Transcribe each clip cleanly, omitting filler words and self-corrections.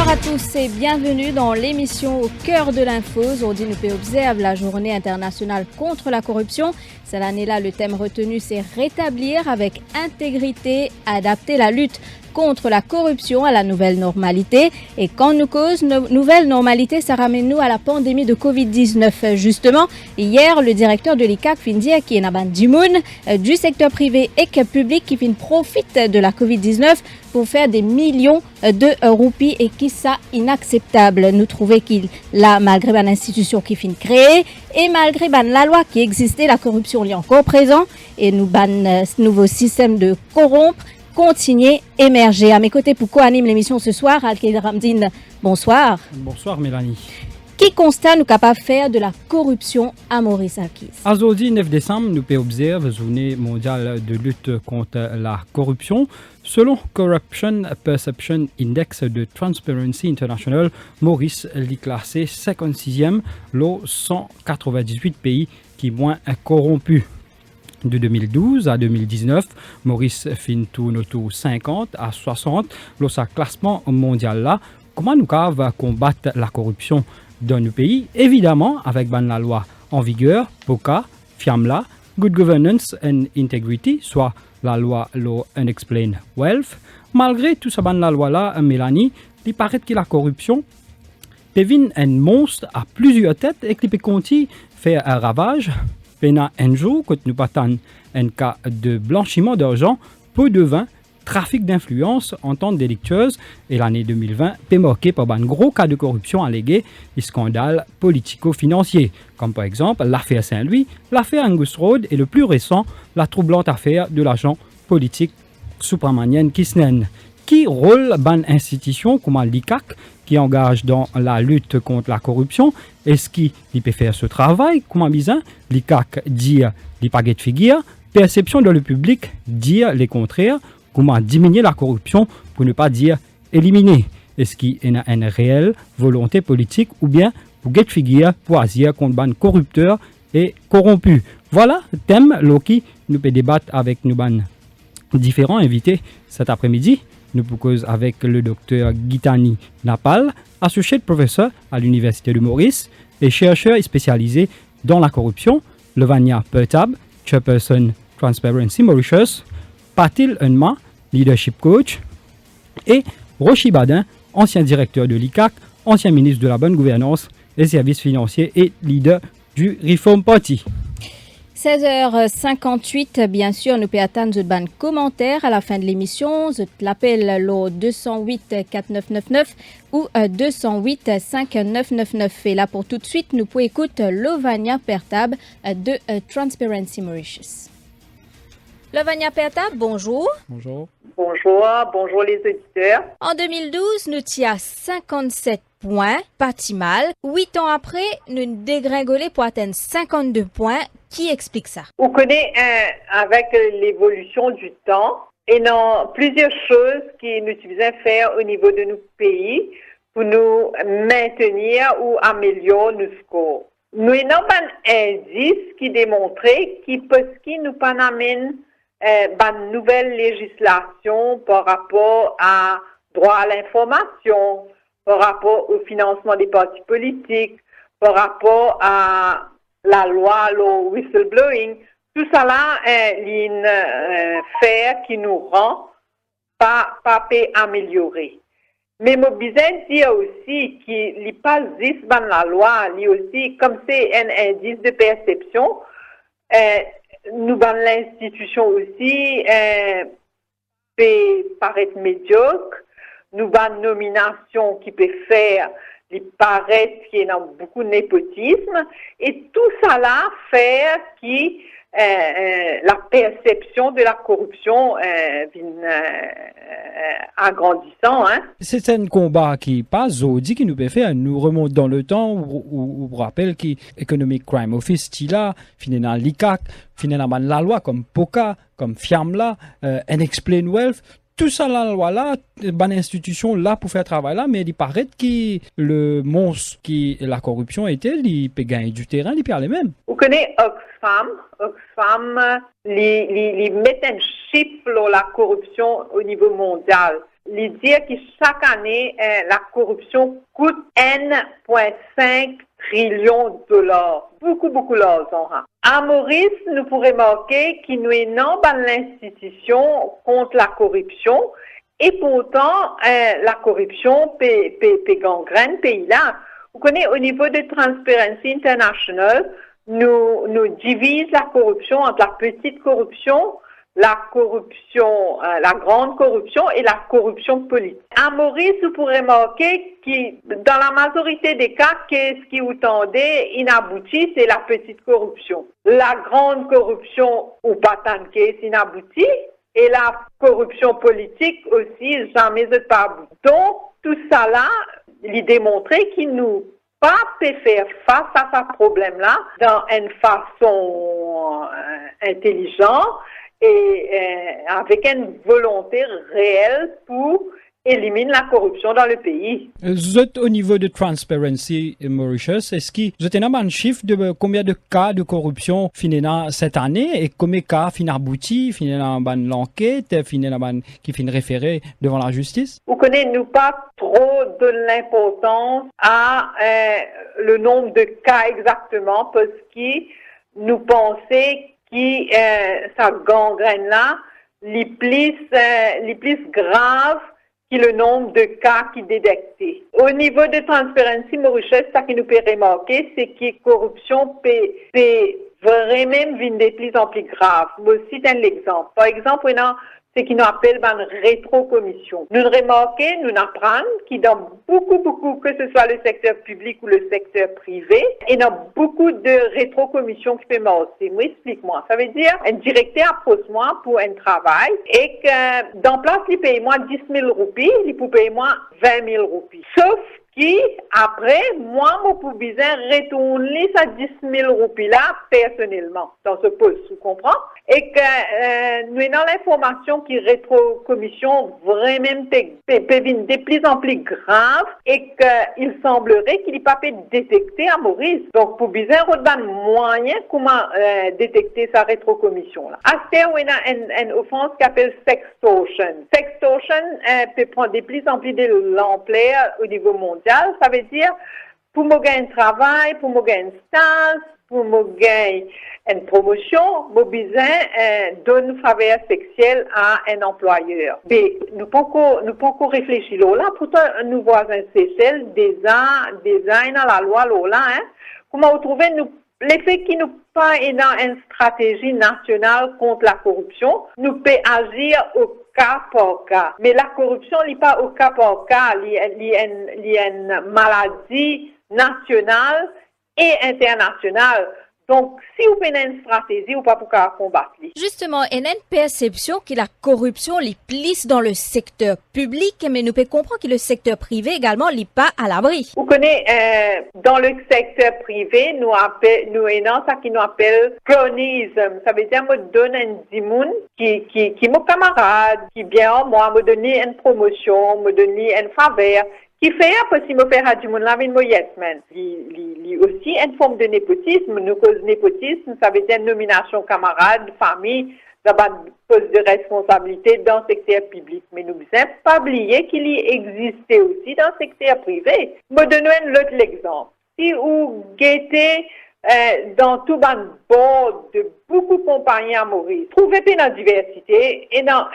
à tous et bienvenue dans l'émission Au cœur de l'info. Aujourd'hui, nous pouvons observer la journée internationale contre la corruption. Cette année-là, le thème retenu, c'est rétablir avec intégrité, adapter la lutte contre la corruption à la nouvelle normalité. Et quand nous cause nouvelle normalité, ça ramène nous à la pandémie de Covid-19. Justement, hier, le directeur de l'ICAC fin dire qu'il y a du secteur privé et public qui profite de la Covid-19 pour faire des millions de roupies et qui ça inacceptable. Nous trouvons qu'il là, malgré l'institution qui fin créée et malgré la loi qui existait, la corruption est encore présente et nous nouveau système de corrompre continuer à émerger. À mes côtés, pour co-anime l'émission ce soir, Al-Khaïd Ramdine, bonsoir. Bonsoir Mélanie. Qui constat nous capable de faire de la corruption à Maurice Alkis? Aujourd'hui, 9 décembre, nous pouvons observer la journée mondiale de lutte contre la corruption. Selon Corruption Perception Index de Transparency International, Maurice est classé 56e, l'au 198 pays qui moins corrompus. De 2012 à 2019, Maurice fin tourne autour 50 à 60 dans sa classement mondial là. Comment nous va combattre la corruption dans nos pays? Évidemment, avec la loi en vigueur, POCA, FIAMLA, Good Governance and Integrity, soit la loi Law Unexplained Wealth. Malgré tout ça, la loi là, Mélanie, il paraît que la corruption devient un monstre à plusieurs têtes et qu'il peut continuer faire un ravage. Pendant un jour, quand nous partons un cas de blanchiment d'argent, peu de vin, trafic d'influence, entente délictueuse, et l'année 2020 est marquée par un gros cas de corruption allégué et scandales politico-financiers, comme par exemple l'affaire Saint-Louis, l'affaire Angus Road et le plus récent, la troublante affaire de l'agent politique Subramanian Kisnen. Qui rôle ban institution comme l'ICAC qui engage dans la lutte contre la corruption? Est-ce qu'il peut faire ce travail? Comment bizarre? L'ICAC dit les paquets de figures, perception dans le public dire les contraires. Comment diminuer la corruption pour ne pas dire éliminer? Est-ce qu'il y a une réelle volonté politique ou bien pour get figure pour agir contre ban corrupteurs et corrompus? Voilà le thème Loki nous peut débattre avec nos ban différents invités cet après-midi. Nous proposons avec le docteur Gitani Napal, associate professeur à l'Université de Maurice et chercheur spécialisé dans la corruption, Levania Pertab, chairperson Transparency Mauritius, Patil Unma, leadership coach, et Rochi Badin, ancien directeur de l'ICAC, ancien ministre de la bonne gouvernance et services financiers et leader du Reform Party. 16h58, bien sûr, nous pouvons attendre un commentaire à la fin de l'émission. Je l'appelle le 208 4999 ou 208 5999. Et là, pour tout de suite, nous pouvons écouter Lovania Pertab de Transparency Mauritius. Lovania Pertab, bonjour. Bonjour. Bonjour les auditeurs. En 2012, nous étions à 57 points, pas si mal. 8 ans après, nous dégringolé pour atteindre 52 points. Qui explique ça? On connaît avec l'évolution du temps et dans plusieurs choses qui nous devons faire au niveau de nos pays pour nous maintenir ou améliorer nos scores. Nous avons un indice qui démontrait qui nous amène une nouvelle législation par rapport à droit à l'information, par rapport au financement des partis politiques, par rapport à la loi, le whistleblowing, tout ça là, une fait qui nous rend pas améliorer. Mais je besoin dire aussi qu'il n'est pas juste dans la loi, il aussi, comme c'est un indice de perception, nous dans l'institution aussi, peut paraître médiocre, nous dans nomination qui peut faire il paraît qu'il y a beaucoup de népotisme et tout ça là fait que la perception de la corruption agrandissant. Hein. C'est un combat qui passe, Zodi, qui nous peut faire, nous remonte dans le temps, où on rappelle que Economic Crime Office, TILA, finalement l'ICAC, finalement la loi comme POCA, comme FIAMLA, Unexplained Wealth, tout ça, la loi là, bonne institution là pour faire travail là, mais il paraît que le monstre qui la corruption était, il peut gagner du terrain, il perd les mêmes. Vous connaissez Oxfam, ils mettent un chiffre sur la corruption au niveau mondial. dire que chaque année, la corruption coûte N,5 trillions de dollars. Beaucoup d'argent. À Maurice, nous pourrions marquer qu'il nous est non dans l'institution contre la corruption et pourtant, la corruption peut gangrène pays là. Vous connaissez, au niveau de Transparency International, nous divise la corruption entre la petite corruption, la corruption, la grande corruption et la corruption politique. À Maurice, vous pourrez remarquer que dans la majorité des cas, qu'est-ce qui vous tendez inabouti, c'est la petite corruption. La grande corruption ou pas tant de caisse inabouti et la corruption politique aussi jamais pas abouti. Donc, tout ça là, il démontrait qu'il nous pas peut faire face à ce problème-là dans une façon intelligente et avec une volonté réelle pour éliminer la corruption dans le pays. Vous êtes au niveau de Transparency Mauritius, est-ce que vous avez un chiffre de combien de cas de corruption finissent cette année et combien de cas finissent aboutis, finissent dans l'enquête, finissent qui finissent référés devant la justice? Vous connaissez, nous pas trop de l'importance à le nombre de cas exactement parce que nous pensons que ça gangrène là, les plus graves que le nombre de cas qui détectés. Au niveau de Transparency Mauritius, ça qui nous peut remarquer, c'est que la corruption peut vraiment venir de plus en plus grave. Moi aussi, un exemple. Par exemple, c'est qui nous appelle une rétrocommission. Nous remarquons, nous apprenons qu'il y a beaucoup, que ce soit le secteur public ou le secteur privé, il y a beaucoup de rétrocommissions qui peuvent marcher. Moi, explique-moi. Ça veut dire, un directeur approche moi pour un travail et que, dans place, il paye moi 10 000 roupies, il peut payer moi 20 000 roupies. Sauf après, moi, mon pour besoin retourner ces 10 000 roupies-là personnellement dans ce poste, vous comprenez? Et que nous avons l'information qui rétrocommission vraiment peut venir de plus en plus grave et qu'il semblerait qu'il n'est pas pu détecter à Maurice. Donc, pour besoin de moyens comment détecter sa rétrocommission-là. À ce terme, il y a une offense qui s'appelle sextortion. Sextortion peut prendre de plus en plus de l'ampleur au niveau mondial. Ça veut dire, pour me gagner un travail, pour me gagner un stage, pour me gagner une promotion, j'ai besoin d'une faveur sexuelle à un employeur. Mais nous ne pouvons pas réfléchir là. Pourtant, nous voisins Seychelles, des ans dans la loi là, hein. Comment vous trouvez l'effet qui nous pas dans une stratégie nationale contre la corruption, nous peut agir au cas par cas. Mais la corruption n'est pas au cas par cas, il y a une maladie nationale et internationale. Donc, si vous prenez une stratégie, vous ne pouvez pas combattre. Justement, il y a une perception que la corruption les plisse dans le secteur public, mais nous pouvons comprendre que le secteur privé également n'est pas à l'abri. Vous connaissez, dans le secteur privé, nous avons ça qui nous appelle cronisme. Ça veut dire, me donne un dimoun qui est mon camarade, qui vient moi, me donner une promotion, me donner une faveur. Qui fait parce qu'il me fait à du monde là avec moi yes man. Il aussi une forme de népotisme. Nous cause népotisme, ça veut dire nomination camarade, famille, dans un poste de responsabilité dans le secteur public. Mais nous ne devons pas oublier qu'il y existait aussi dans le secteur privé. Je donne un autre exemple. Si vous guettez dans tout un bord de beaucoup de compagnies à Maurice, trouvez pas la diversité et dans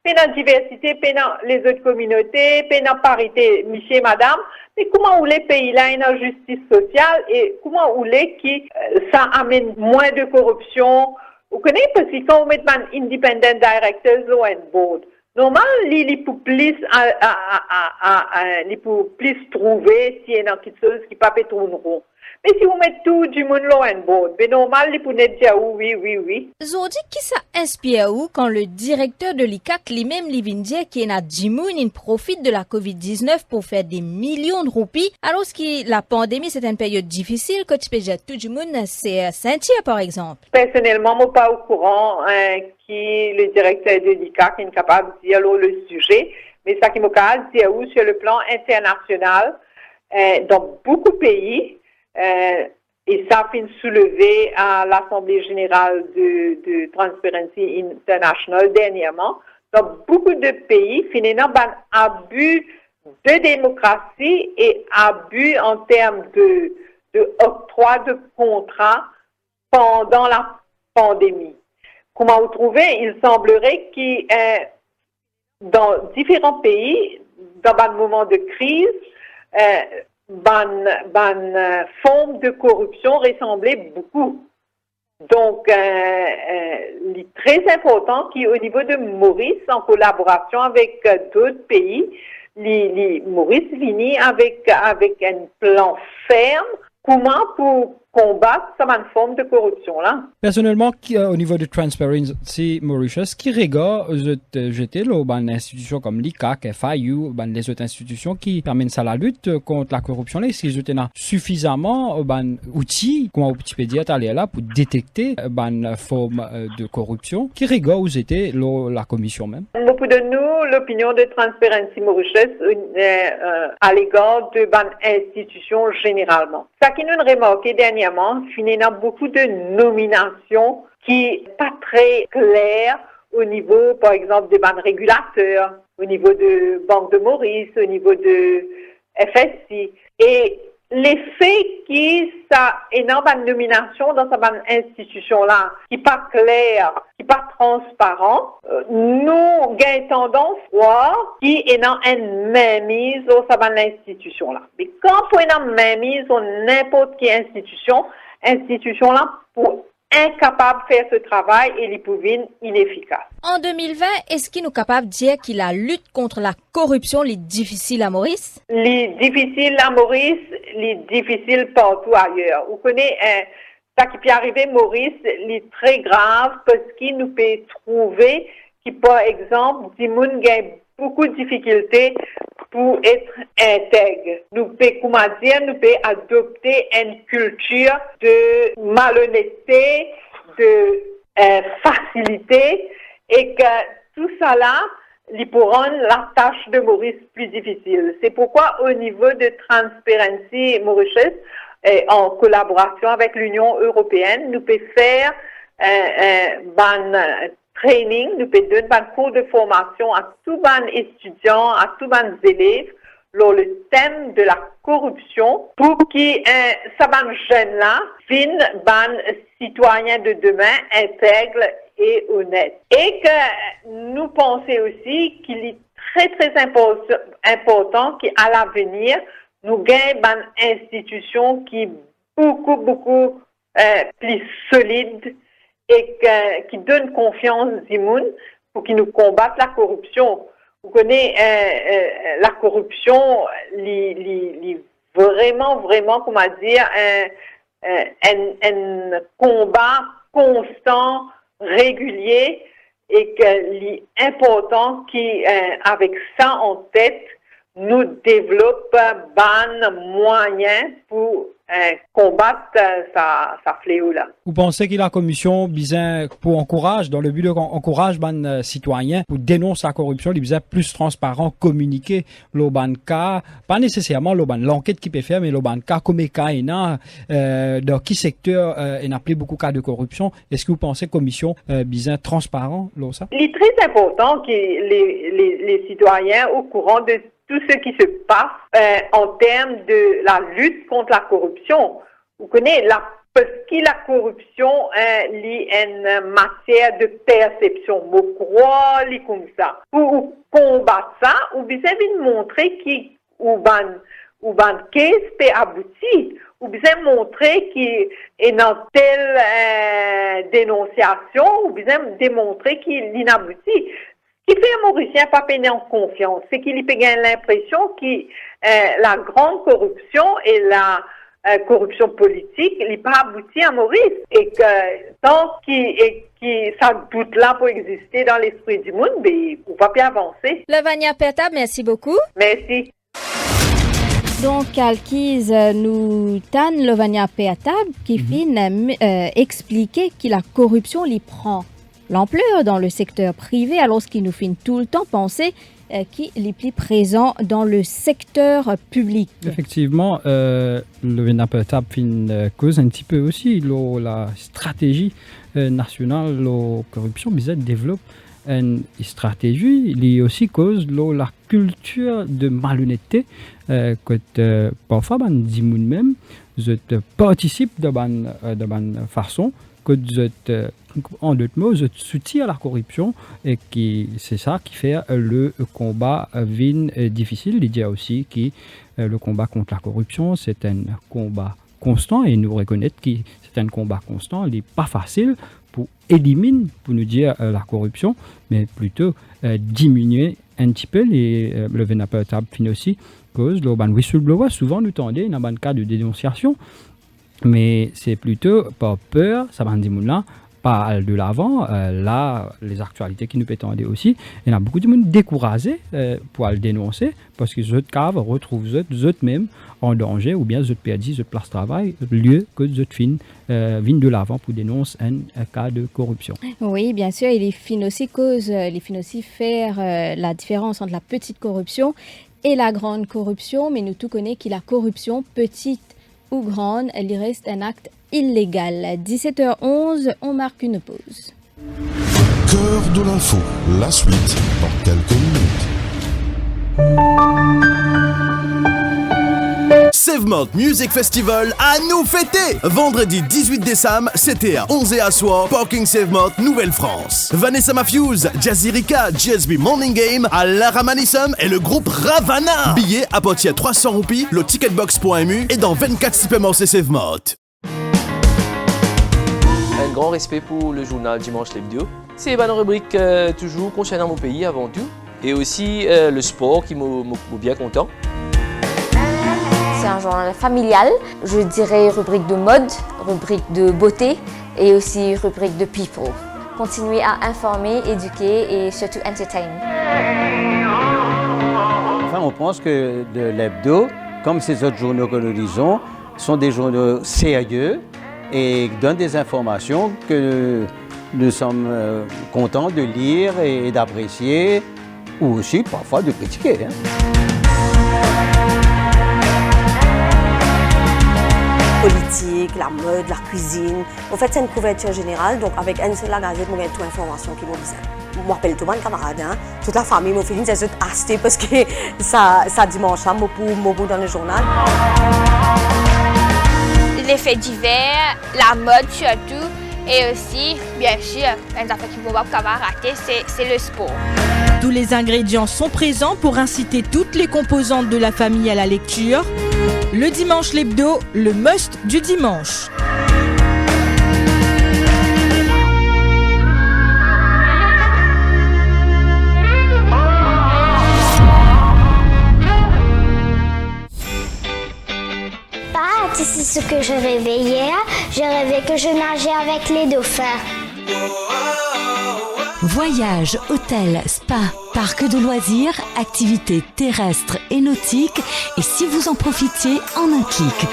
la diversité, dans les autres communautés, dans la parité, monsieur et madame, mais comment ou les pays-là, il y a une justice sociale et comment ou les qui, ça amène moins de corruption. Vous connaissez, parce que quand vous mettez un independent director ou un board, normalement, il peut plus trouver s'il y a quelque chose qui ne peut pas tourner rond. Mais si vous mettez tout du monde là en board, c'est normal, il peut dire oui. Zodi, qui ça inspire où quand le directeur de l'ICAC, lui-même, dit qu'il y a du monde, il profite de la COVID-19 pour faire des millions de roupies, alors que la pandémie, c'est une période difficile, que tu peux dire tout du monde, c'est Saint-Thier, par exemple. Personnellement, je ne suis pas au courant qui le directeur de l'ICAC est capable de dire le sujet, mais ça qui me parle, c'est où sur le plan international, dans beaucoup de pays, et ça a fait soulever à l'Assemblée générale de Transparency International dernièrement. dans beaucoup de pays, finalement, abus de démocratie et abus en termes de octroi de contrats pendant la pandémie. Comment vous trouvez? Il semblerait que dans différents pays, dans un moment de crise, forme de corruption ressemblait beaucoup. Donc, il est très important qu'au niveau de Maurice, en collaboration avec d'autres pays, Maurice finit avec un plan ferme. Comment pour combattre cette forme de corruption-là? Personnellement, au niveau de Transparency Mauritius, qui regarde jeter une institution comme l'ICAC, FIU, les autres institutions qui permettent à la lutte contre la corruption, là, est-ce qu'ils ont suffisamment d'outils, comme on peut dire, là, pour détecter une forme de corruption, qui regarde où était la commission même? Beaucoup de nous, l'opinion de Transparency Mauritius à l'égard de institutions généralement. Ça qui nous remarqué dernièrement, finalement, beaucoup de nominations qui sont pas très claires au niveau, par exemple, des banques régulateurs, au niveau de Banque de Maurice, au niveau de FSI. Et l'effet qui ça énorme de nomination dans cette institution-là, qui n'est pas claire, qui n'est pas transparent, nous gagnons tendance à voir qui est dans une mainmise au sein de l'institution-là. Mais quand on est dans une mainmise sur n'importe quelle institution-là, pour incapable de faire ce travail et les pouvines inefficaces. En 2020, est-ce qu'il nous capable de dire que la lutte contre la corruption est difficile à Maurice? Les difficiles à Maurice, les difficiles partout ailleurs. Vous connaissez, ça qui peut arriver Maurice, est très grave parce qu'il nous peut trouver qui, par exemple, des gens gagnent beaucoup de difficultés pour être intègre. Nous pouvons adopter une culture de malhonnêteté, de facilité, et que tout ça là, il peut rendre la tâche de Maurice plus difficile. C'est pourquoi au niveau de Transparency Mauritius, en collaboration avec l'Union européenne, nous pouvons faire training, nous pouvons donner un cours de formation à tous les étudiants, à tous les élèves, sur le thème de la corruption, pour que ces jeunes-là deviennent des citoyens de demain intègres et honnêtes. Et que nous pensons aussi qu'il est très, très important qu'à l'avenir, nous gagnons une institution qui est beaucoup, beaucoup plus solide et qui donne confiance aux gens pour qu'ils nous combattent la corruption. Vous connaissez la corruption, vraiment, comment dire, un combat constant, régulier, et que l'important avec ça en tête, nous développons des moyens pour combattre sa fléau-là. Vous pensez que la commission besoin pour encourager, dans le but d'encourager les citoyens pour dénoncer la corruption, il besoin plus transparent, communiquer le cas, pas nécessairement l'enquête qui peut faire, mais le cas comme cas dans qui secteur il y a plus beaucoup de cas de corruption. Est-ce que vous pensez que la commission besoin transparent ça? Il est très important que les citoyens au courant de tout ce qui se passe en termes de la lutte contre la corruption. Vous connaissez, parce que la corruption est une matière de perception. Vous croyez comme ça. Pour combattre ça, vous besoin de montrer où ban case peut aboutir. Vous besoin de montrer qu'il est dans telle dénonciation, vous besoin de démontrer qu'il inaboutit. Ce qui fait un Mauricien pas peiner en confiance, c'est qu'il peut gagner l'impression que la grande corruption et la corruption politique n'est pas abouti à Maurice, et que tant que ça doute là pour exister dans l'esprit du monde, ben, on va bien avancer. Lovania Peatab, merci beaucoup. Merci. Donc, Alkiz nous tanne Lovania Peatab qui finit expliquer que la corruption l'y prend l'ampleur dans le secteur privé, alors qu'il nous fait tout le temps penser qu'il est plus présent dans le secteur public. Effectivement, le Venapetab cause un petit peu aussi la stratégie nationale, la corruption, bizarre développe une stratégie, il y a aussi cause de la culture de malhonnêteté que parfois ben dit même je participe de bonne façon que je en d'autres mots je soutiens la corruption et qui c'est ça qui fait le combat difficile. Il dit aussi que le combat contre la corruption c'est un combat constant et nous reconnaître que c'est un combat constant, il n'est pas facile pour éliminer, pour nous dire la corruption, mais plutôt diminuer un petit peu le vénapotable aussi, cause le whistleblower, souvent nous tendait dans un cas de dénonciation, mais c'est plutôt par peur, ça va dire là, pas de l'avant, là, les actualités qui nous pétendent aussi, il y a beaucoup de monde découragé pour le dénoncer, parce que les autres caves retrouvent les autres même en danger, ou bien les autres perdus, les autres places de travail, lieu que les autres viennent de l'avant pour dénoncer un cas de corruption. Oui, bien sûr, et les fins aussi faire la différence entre la petite corruption et la grande corruption, mais nous tous connaissons que la corruption, petite ou grande, elle reste un acte illégal. 17h11, on marque une pause. Cœur de l'info, la suite dans quelques minutes. Sevemont Music Festival à nous fêter! Vendredi 18 décembre, c'était à 11 et à soir, Parking Sevemont, Nouvelle-France. Vanessa Matthews, Jazzy Rika, GSB Morning Game, Lara Manissum et le groupe Ravana. Billets à partir de 300 roupies, le ticketbox.mu et dans 24 supermarchés Sevemont. Un grand respect pour le journal Dimanche l'Hebdo. C'est une rubrique toujours concernant mon pays avant tout. Et aussi le sport qui m'a bien content. C'est un journal familial, je dirais rubrique de mode, rubrique de beauté et aussi rubrique de people. Continuer à informer, éduquer et surtout entertain. Enfin, on pense que l'hebdo, comme ces autres journaux que nous lisons, sont des journaux sérieux et donnent des informations que nous sommes contents de lire et d'apprécier, ou aussi parfois de critiquer. Politique, la mode, la cuisine. En fait, c'est une couverture générale, donc avec une seule gazette, on a toute l'information qui m'a besoin. Je m'appelle tout le monde camarade, toute la famille, mon fils, c'est tout acheté parce que ça dimanche, moi pour dans le journal. Les faits divers, la mode surtout, et aussi, bien sûr, une affaire qui ne va pas rater, c'est le sport. Tous les ingrédients sont présents pour inciter toutes les composantes de la famille à la lecture. Le dimanche l'hebdo, le must du dimanche. Tu sais ce que je rêvais hier? Je rêvais que je nageais avec les dauphins. Voyages, hôtels, spa, parcs de loisirs, activités terrestres et nautiques, et si vous en profitiez en un clic.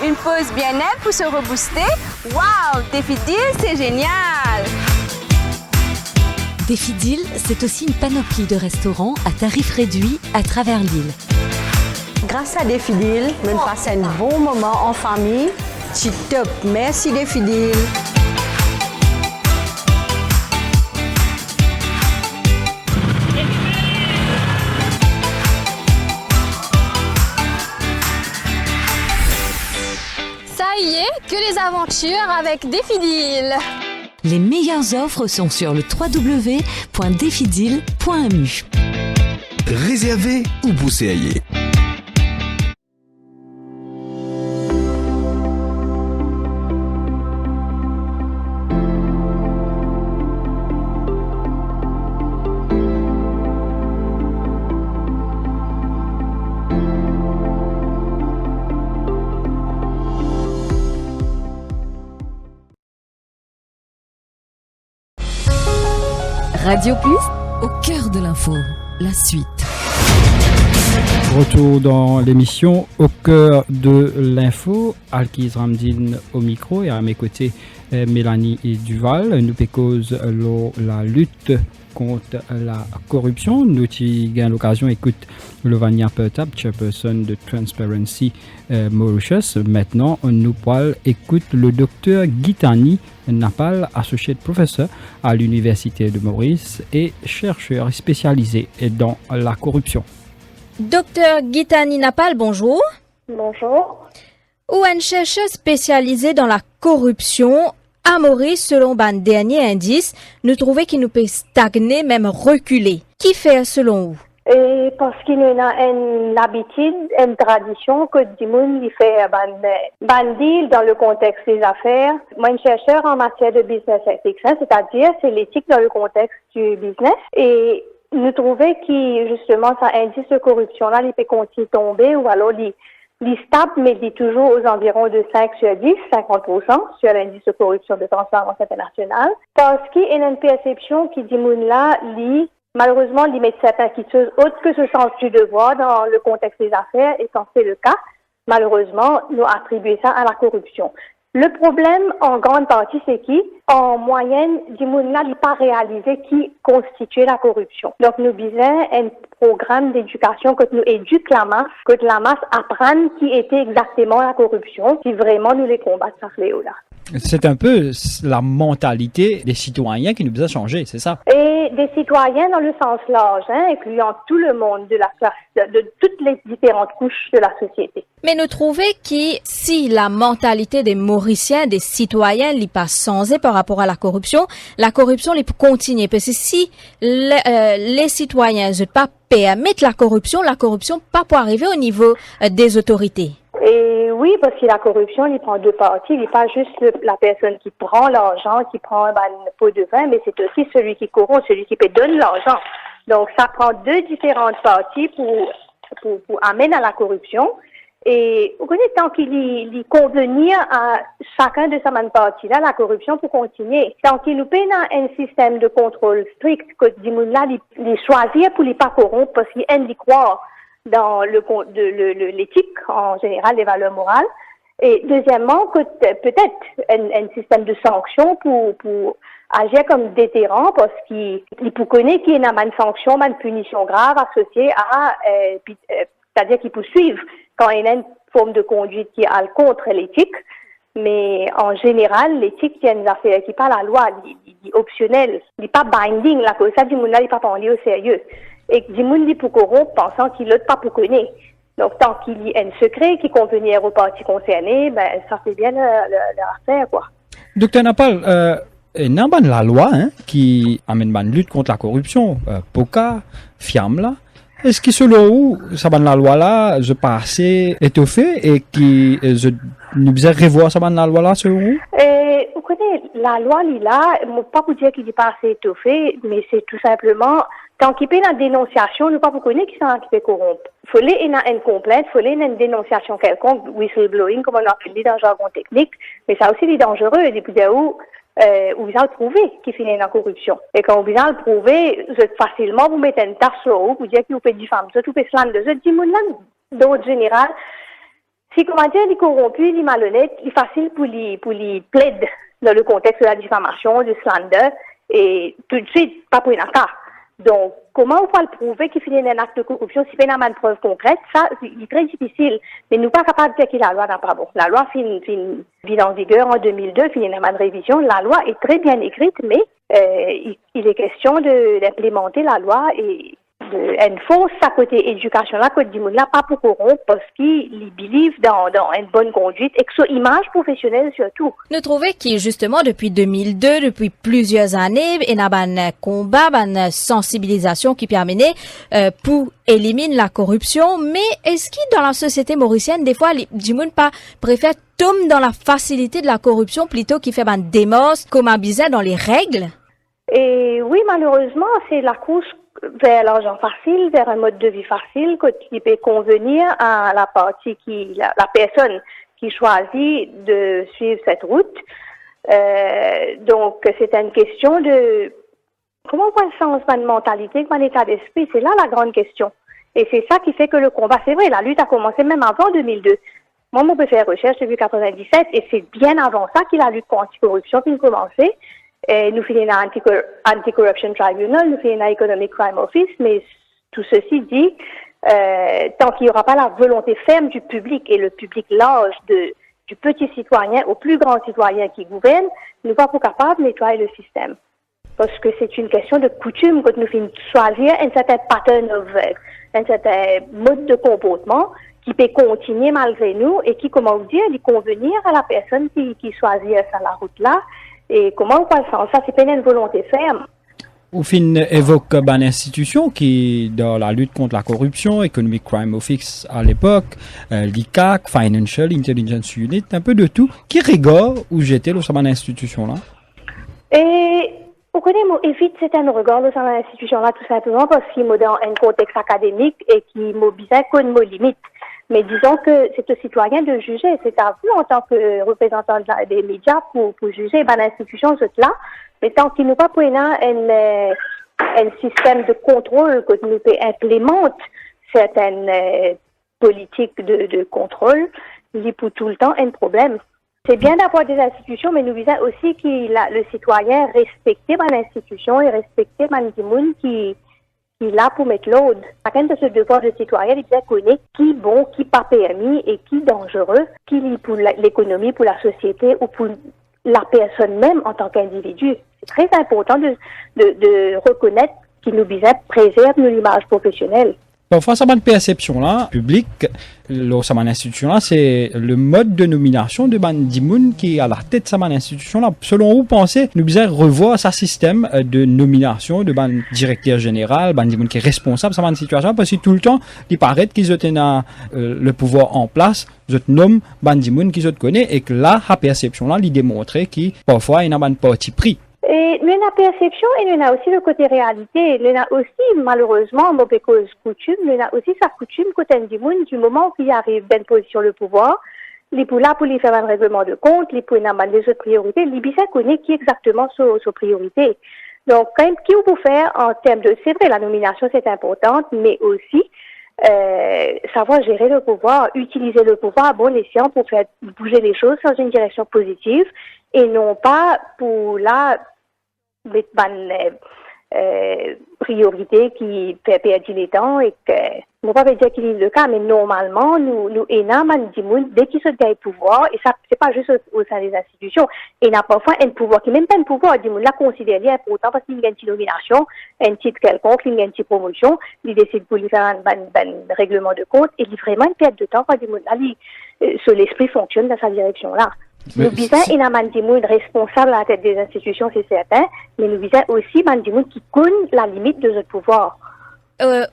Une pause bien-être pour se rebooster. Waouh, Défi Deal, c'est génial! Défi Deal, c'est aussi une panoplie de restaurants à tarifs réduits à travers l'île. Grâce à Défi Deal, on passe un bon moment en famille. C'est top. Merci Défi Deal. Ça y est, que les aventures avec Défi Deal. Les meilleures offres sont sur le www.defideal.mu. Réservez ou bousséaillez. Radio Plus, au cœur de l'info, la suite. Retour dans l'émission Au cœur de l'info, Alkiz Ramdine au micro et à mes côtés Mélanie Duval. Nous pécose la lutte contre la corruption. Nous avons l'occasion d'écouter Lovania Pertab, chairperson de Transparency Mauritius. Maintenant, nous pourrons écouter le docteur Gitani Napal, associate professor à l'Université de Maurice et chercheur spécialisé dans la corruption. Docteur Gitani Napal, bonjour. Bonjour. Ou un chercheur spécialisé dans la corruption à Maurice, selon un dernier indice, nous trouvons qu'il nous peut stagner, même reculer. Qui fait selon vous? Et parce qu'il y a une habitude, une tradition que du monde fait ban deal dans le contexte des affaires. Moi, je suis chercheur en matière de business ethics, c'est-à-dire c'est l'éthique dans le contexte du business. Et nous trouvons que justement, ça indice de corruption-là, il peut continuer à tomber ou alors il stable, mais il est toujours aux environs de 5 sur 10, 50% sur l'indice de corruption de Transparence internationale. Parce qu'il y a une perception qui dit là, malheureusement, il met certaines inquiétudes autres que ce sens du devoir dans le contexte des affaires, et quand c'est le cas, malheureusement, nous attribuons ça à la corruption. Le problème, en grande partie, c'est qu'en moyenne, du monde là, il n'est pas réalisé qui constituait la corruption. Donc, nous visons un programme d'éducation que nous éduque la masse apprenne qui était exactement la corruption, si vraiment nous les combattons, ça fléau-là. C'est un peu la mentalité des citoyens qui nous a changé, c'est ça? Et des citoyens dans le sens large, incluant tout le monde de la classe, de toutes les différentes couches de la société. Mais nous trouvons que si la mentalité des Mauriciens, des citoyens, n'est pas changée par rapport à la corruption peut continuer. Parce que si les citoyens ne pas permettre la corruption pas pour arriver au niveau des autorités. Et oui, parce que la corruption, il prend deux parties. Il n'est pas juste la personne qui prend l'argent, qui prend une pot de vin, mais c'est aussi celui qui corrompt, celui qui peut donner l'argent. Donc, ça prend deux différentes parties pour amener à la corruption. Et vous connaissez, tant qu'il y convenir à chacun de ces parties-là, la corruption pour continuer. Tant qu'il nous paye un système de contrôle strict, que là, il choisir pour ne pas corrompre, parce qu'il aime y croire dans l'éthique, en général, les valeurs morales. Et deuxièmement, que peut-être un système de sanctions pour agir comme déterrent, parce qu'il peut connaître qu'il y a une sanction, une punition grave associée à, c'est-à-dire qu'ils poursuivent quand il y a une forme de conduite qui est contre l'éthique. Mais en général, l'éthique, il y a une affaire qui n'est pas la loi, il est optionnel, il n'est pas binding, là, que ça, du monde là, il n'est pas pris au sérieux. Et que du monde dit pour corrompre, pensant qu'il l'autre pas pour connaître. Donc, tant qu'il y a un secret qui convenait aux parties concernées, ça fait bien leur affaire, quoi. Docteur Napal, il y a la loi qui amène une lutte contre la corruption, POCA, FIAM, là. Est-ce que selon vous, la loi-là, je pas assez étoffée et qui nous besoin revoir la loi-là, selon vous? Vous connaissez, la loi, là, pas pour dire qu'il n'est pas assez étoffé, mais c'est tout simplement, tant qu'il y a une dénonciation, nous pas pour connaître qui sont qui peut corrompre. Il faut aller une complainte, il faut aller une dénonciation quelconque, whistleblowing, comme on appelle dans le jargon technique, mais ça aussi, c'est dangereux, et puis où vous allez prouver qu'il finit dans la corruption. Et quand vous allez le prouver, facilement, vous mettez une tasse sur vous, vous dites que vous faites du femme, vous faites slander, vous dites, d'autre général, si, comment dire, il est corrompu, il est malhonnête, il est facile pour lui plaider dans le contexte de la diffamation, du slander, et tout de suite, pas pour une affaire. Donc, comment on peut le prouver qu'il finit un acte de corruption si pas une preuve concrète? Ça, c'est très difficile. Mais nous pas capables de dire que la loi n'a pas bon. La loi vient en vigueur en 2002, finit une révision. La loi est très bien écrite, mais il est question d'implémenter la loi et une fausse à côté éducation là, côté du monde là, pas pour corrompre, parce qu'ils believent dans une bonne conduite et que son image professionnelle surtout. Nous trouvons que justement depuis 2002, depuis plusieurs années, il y a un combat, une sensibilisation qui permet pour éliminer la corruption, mais est-ce que dans la société mauricienne, des fois, du monde pas préfère tomber dans la facilité de la corruption plutôt qu'il fait un démos comme un bizarre dans les règles? Et oui, malheureusement, c'est la course vers l'argent facile, vers un mode de vie facile, qui peut convenir à la partie la personne qui choisit de suivre cette route. Donc, c'est une question de comment on pense une mentalité, un état d'esprit. C'est là la grande question. Et c'est ça qui fait que le combat, c'est vrai, la lutte a commencé même avant 2002. Moi, mon fait faire recherche depuis 97 et c'est bien avant ça qu'il a lutte contre anticorruption qui a commencé. Nous finissons dans Anti-Corruption Tribunal, nous finissons dans Economic Crime Office, mais tout ceci dit, tant qu'il n'y aura pas la volonté ferme du public et le public large du petit citoyen au plus grand citoyen qui gouverne, nous ne sommes pas capables de nettoyer le système. Parce que c'est une question de coutume quand nous finissons choisir un certain pattern un certain mode de comportement qui peut continuer malgré nous et qui, comment vous dire, convenir à la personne qui choisit ça la route là. Et comment on passe ça, c'est pas une volonté ferme. Ou fin évoque une institution qui, dans la lutte contre la corruption, Economic Crime Office à l'époque, l'ICAC, Financial Intelligence Unit, un peu de tout, qui rigole où j'étais dans cette institution-là? Et, vous connaissez, moi, évite certains regards dans cette institution-là, tout simplement parce qu'il est dans un contexte académique et qui m'a besoin qu'on me limite. Mais disons que c'est au citoyen de juger. C'est à vous, en tant que représentant des médias, pour juger l'institution, là. Mais tant qu'il nous pas pour un système de contrôle que nous implémente certaines politiques de contrôle, il y a pour tout le temps un problème. C'est bien d'avoir des institutions, mais nous visons aussi que le citoyen respecte l'institution et respecte les gens qui là pour mettre l'ordre. Chacun de ce devoir de citoyen, il connaît qui est bon, qui pas permis et qui est dangereux, qui est pour l'économie, pour la société ou pour la personne même en tant qu'individu. C'est très important de reconnaître qu'il nous préserve l'image professionnelle. Parfois, ça m'a une perception là, publique, ça m'a une institution là, c'est le mode de nomination de Bandimoun qui est à la tête de sa institution là. Selon vous, pensez, nous devons revoir sa système de nomination de directeur général, Bandimoun qui est responsable de sa situation, parce que tout le temps, il paraît qu'ils ont le pouvoir en place, ils nomment Bandimoun qu'ils connaissent et que là, la perception là, il démontrait qu'il parfois, il n'a pas de parti pris. Et nous, la perception, et nous, a aussi le côté réalité. Nous, a aussi, malheureusement, mauvais cause coutume, nous, a aussi sa coutume, côté du moment où il arrive d'une position de pouvoir, il pour là, pour lui faire un règlement de compte, il pour avoir des autres priorités, l'Ibisa connaît qui exactement sont priorités. Donc, quand même, qui vous faire en termes de, c'est vrai, la nomination, c'est importante, mais aussi, savoir gérer le pouvoir, utiliser le pouvoir à bon escient pour faire bouger les choses dans une direction positive, et non pas pour là, mettre priorité qui fait perdre les temps et que, je ne vais pas dire qu'il est le cas, mais normalement, nous énormément dès qu'ils se gagnent pouvoir, et ça, c'est pas juste au sein des institutions, et n'a parfois un pouvoir, qui même pas un pouvoir, là, considéré important parce qu'il y a une petite nomination, un titre quelconque, il y a une petite promotion, il décide pour lui faire un règlement de compte, et il vraiment une perte de temps quand l'esprit fonctionne dans sa direction-là. Nous visons un Mandimoun responsable à la tête des institutions, c'est certain, mais nous visons aussi Mandimoun qui connaît la limite de notre pouvoir.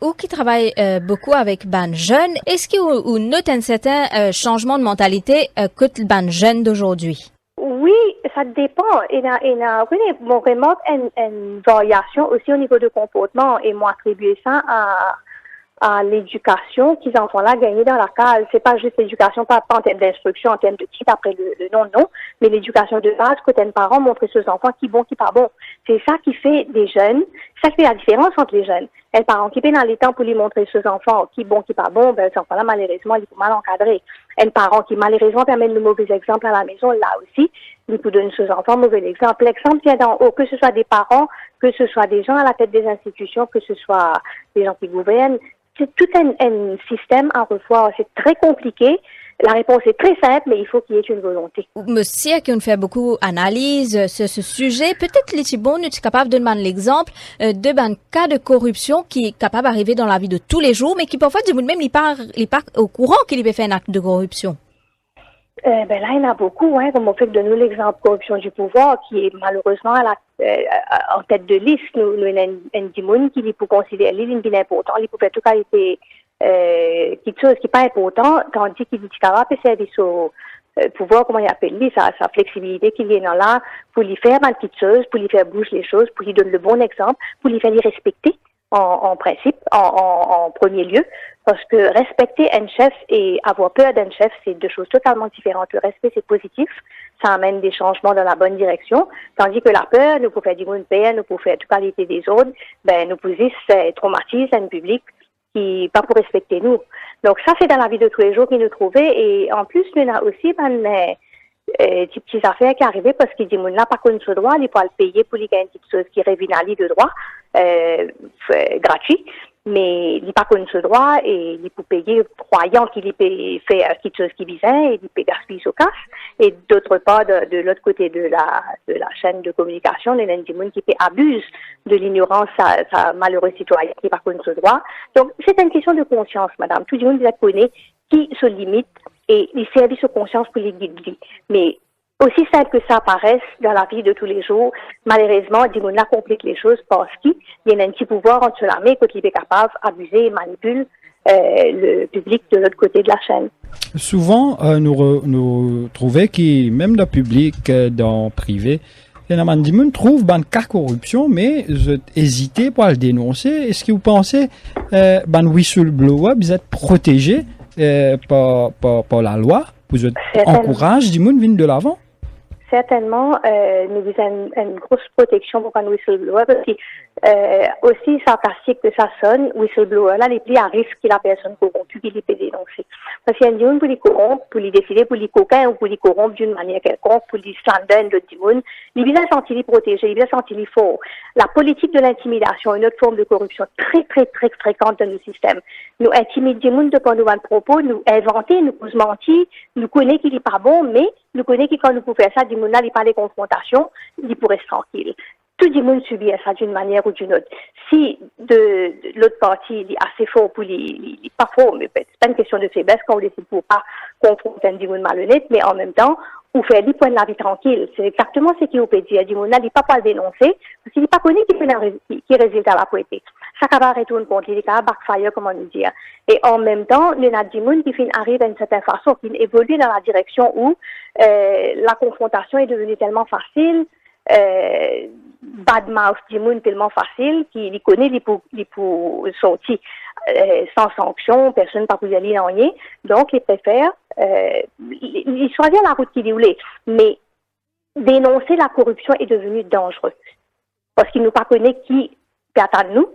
Ou qui travaille beaucoup avec ban jeunes, est-ce qu'il note un certain changement de mentalité que ban jeunes d'aujourd'hui? Oui, ça dépend. Il y a vraiment une variation aussi au niveau de comportement et moi attribuer ça à l'éducation qu'ils en font là gagner dans la case. C'est pas juste l'éducation, pas en termes d'instruction, en termes de titre après le non, mais l'éducation de base que tes parents montrent aux enfants qui bon, qui pas bon. C'est ça qui fait des jeunes, ça qui fait la différence entre les jeunes. Les parents qui paient dans les temps pour lui montrer aux enfants qui bon, qui pas bon, ben, ces enfants-là, malheureusement, ils sont mal encadrés. Les parents qui, malheureusement, permettent de mauvais exemples à la maison, là aussi, ils vous donnent aux enfants mauvais exemple. L'exemple vient d'en haut, que ce soit des parents, que ce soit des gens à la tête des institutions, que ce soit des gens qui gouvernent. C'est tout un système à revoir. C'est très compliqué. La réponse est très simple, mais il faut qu'il y ait une volonté. Monsieur, qui nous fait beaucoup d'analyse sur ce sujet, peut-être les bon, nous sommes capables de demander l'exemple de cas de corruption qui est capable d'arriver dans la vie de tous les jours, mais qui parfois, du même, il part au courant qu'il peut faire un acte de corruption. Là, il y en a beaucoup, comme on fait de nous l'exemple corruption du pouvoir, qui est malheureusement en tête de liste. Nous avons un dimoun qui peut considérer l'île bien important, il peut faire tout qualité quelque chose qui n'est pas important, tandis qu'il est capable de servir au pouvoir, comment il appelle lui, sa flexibilité qu'il est là, pour lui faire une petite chose, pour lui faire bouger les choses, pour lui donner le bon exemple, pour lui faire les respecter en principe, en premier lieu. Parce que respecter un chef et avoir peur d'un chef, c'est deux choses totalement différentes. Le respect, c'est positif. Ça amène des changements dans la bonne direction. Tandis que la peur, nous pouvons faire du monde peur, nous pouvons faire toute qualité des autres, nous pouvons traumatise un public qui pas pour respecter nous. Donc ça, c'est dans la vie de tous les jours qu'ils nous trouvaient. Et en plus, il y a aussi des petites affaires qui arrivaient parce qu'ils disent, là, par contre, ce droit, il faut le payer pour les gagner une petite chose qui révinali de droit, gratuit. Mais il n'y a pas connu ce droit et il peut payer croyant qu'il peut faire quelque chose qui visait et il peut gaspiller au cash. Et d'autre part, de l'autre côté de la chaîne de communication, il y a des gens qui abusent de l'ignorance à malheureux citoyen qui n'a pas connu ce droit. Donc, c'est une question de conscience, madame. Tout le monde connaît qui se limite et il servent de conscience pour les guider. Mais aussi simple que ça paraisse dans la vie de tous les jours, malheureusement, des gens compliquent les choses parce qu'il y a un petit pouvoir entre l'armée quand il est capable d'abuser et manipuler le public de l'autre côté de la chaîne. Souvent, nous trouvons que même dans le public, dans le privé, il y a des gens qui trouvent un cas de corruption, mais hésitez pour le dénoncer. Est-ce que vous pensez que whistleblower, vous êtes protégé par la loi? Vous encouragez les gens à venir de l'avant? Certainement, nous avons une grosse protection pour un whistleblower parce que aussi sarcastique que ça sonne, whistleblower là, les plus à risque que la personne corrompue qui les peut dénoncer. Parce qu'il y a des gens pour les corrompre, pour les décider, pour les coquins ou pour les corrompre d'une manière quelconque, pour les slander d'autres gens. Les bien sentir les protéger, les bien sentir les fort. La politique de l'intimidation, une autre forme de corruption très fréquente dans nos systèmes. Nous intimider les gens de par nos propos, nous inventer, nous mentir, nous connaître qu'il n'est pas bon, mais nous connaissons que quand nous pouvons faire ça, du monde là, il parle des confrontations, il pourrait être tranquille. Tout le monde subit ça d'une manière ou d'une autre. Si de l'autre partie, il est assez fort pour il est pas fort, mais c'est pas une question de faiblesse quand on décide pour pas confronter un monde malhonnête, mais en même temps, ou faire des points de la vie tranquille. C'est exactement ce qu'il peut dire. Du monde là, il n'est pas le dénoncer, parce qu'il n'est pas connu qui résulte à la poétique. Ça va retourner contre lui, il va backfire, comment nous dire. Et en même temps, il y a des gens qui arrivent à une certaine façon, qui évoluent dans la direction où la confrontation est devenue tellement facile, bad mouth du monde tellement facile qu'il connaît les pour sortir sans sanction, personne ne peut y aller en rien. Donc, il préfère, il choisit la route qu'il voulait. Mais dénoncer la corruption est devenu dangereux. Parce qu'il ne pas connaît qui peut attendre nous.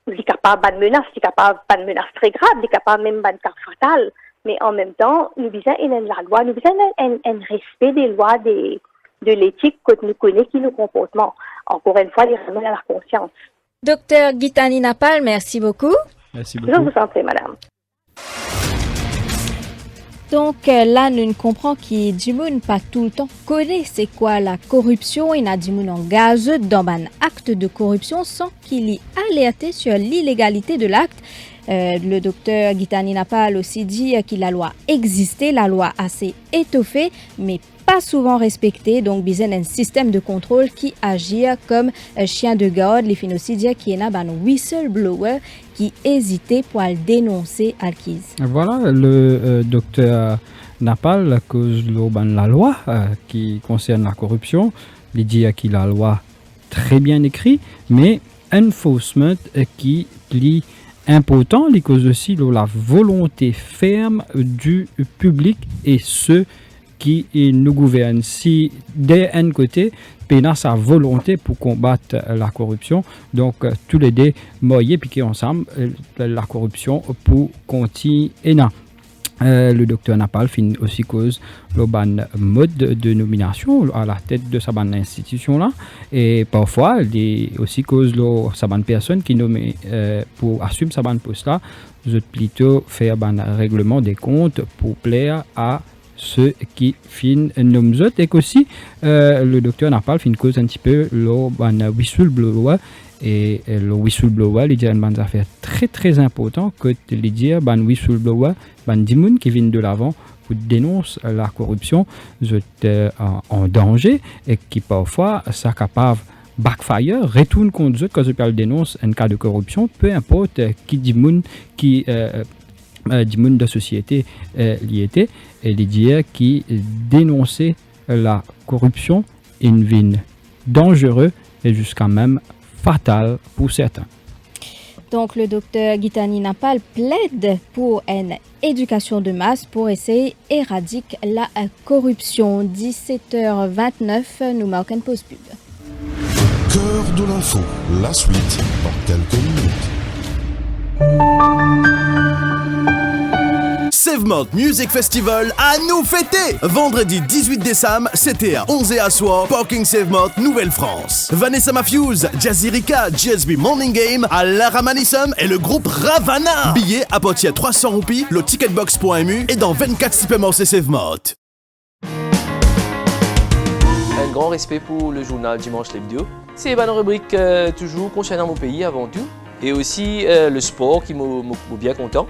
Il est capable de menace, il est capable de menace très grave, il est capable même de carte fatale. Mais en même temps, nous avons la loi, nous avons un respect des lois de l'éthique que nous connaissons qui nos comportements. Encore une fois, les ramène à la conscience. Docteur Gitani Napal, merci beaucoup. Merci beaucoup. Je vous en prie, madame. Donc là, nous comprenons que Dimoun pas tout le temps connaît c'est quoi la corruption et n'a Dimoun engage dans un acte de corruption sans qu'il y alerté sur l'illégalité de l'acte. Le docteur Gitani Napal aussi dit que la loi existait, la loi assez étoffée, mais pas souvent respectée. Donc, il y a un système de contrôle qui agit comme chien de garde. Les fins aussi dire qu'il y a un whistleblower qui hésitait pour le dénoncer à l'Alkiz. Voilà, le docteur Napal, à cause de la loi qui concerne la corruption, il dit qu'il a la loi très bien écrite, mais enforcement qui est important, il cause aussi de la volonté ferme du public et ceux qui nous gouvernent. Si d'un côté, Péna sa volonté pour combattre la corruption, donc tous les deux moyens piquer ensemble la corruption pour continuer. Le docteur Napal fin aussi cause le mode de nomination à la tête de sa institution là, et parfois il aussi cause sa personne qui nomme pour assumer sa poste là, je plutôt faire un règlement des comptes pour plaire à ceux qui fin nomment autres, et aussi le docteur Napal fin cause un petit peu le whistleblower. Et le whistleblower, il dit une affaire très important que il dit whistleblower, dimoun qui viennent de l'avant pour dénoncer la corruption, en danger et qui parfois ça capable backfire, retourne contre eux quand je parle dénonce un cas de corruption, peu importe qui dimoun qui dimoun de société l'y était, et il dit qui dénoncer la corruption une vie dangereux et jusqu'à même fatal pour certains. Donc le docteur Gitani Napal plaide pour une éducation de masse pour essayer d'éradiquer la corruption. 17h29, nous marquons une pause pub. Cœur de l'info, la suite dans quelques minutes. Sevmont Music Festival à nous fêter! Vendredi 18 décembre, c'était à 11 à soir, Parking Sevmont, Nouvelle-France. Vanessa Matthews, Jazirika, GSB Morning Game, Lara Manissum et le groupe Ravana. Billets à partir de 300 roupies, le ticketbox.mu et dans 24 supermarchés Sevmont. Un grand respect pour le journal Dimanche l'Hebdo. C'est une rubrique toujours concernant mon pays avant tout. Et aussi le sport qui m'a bien content.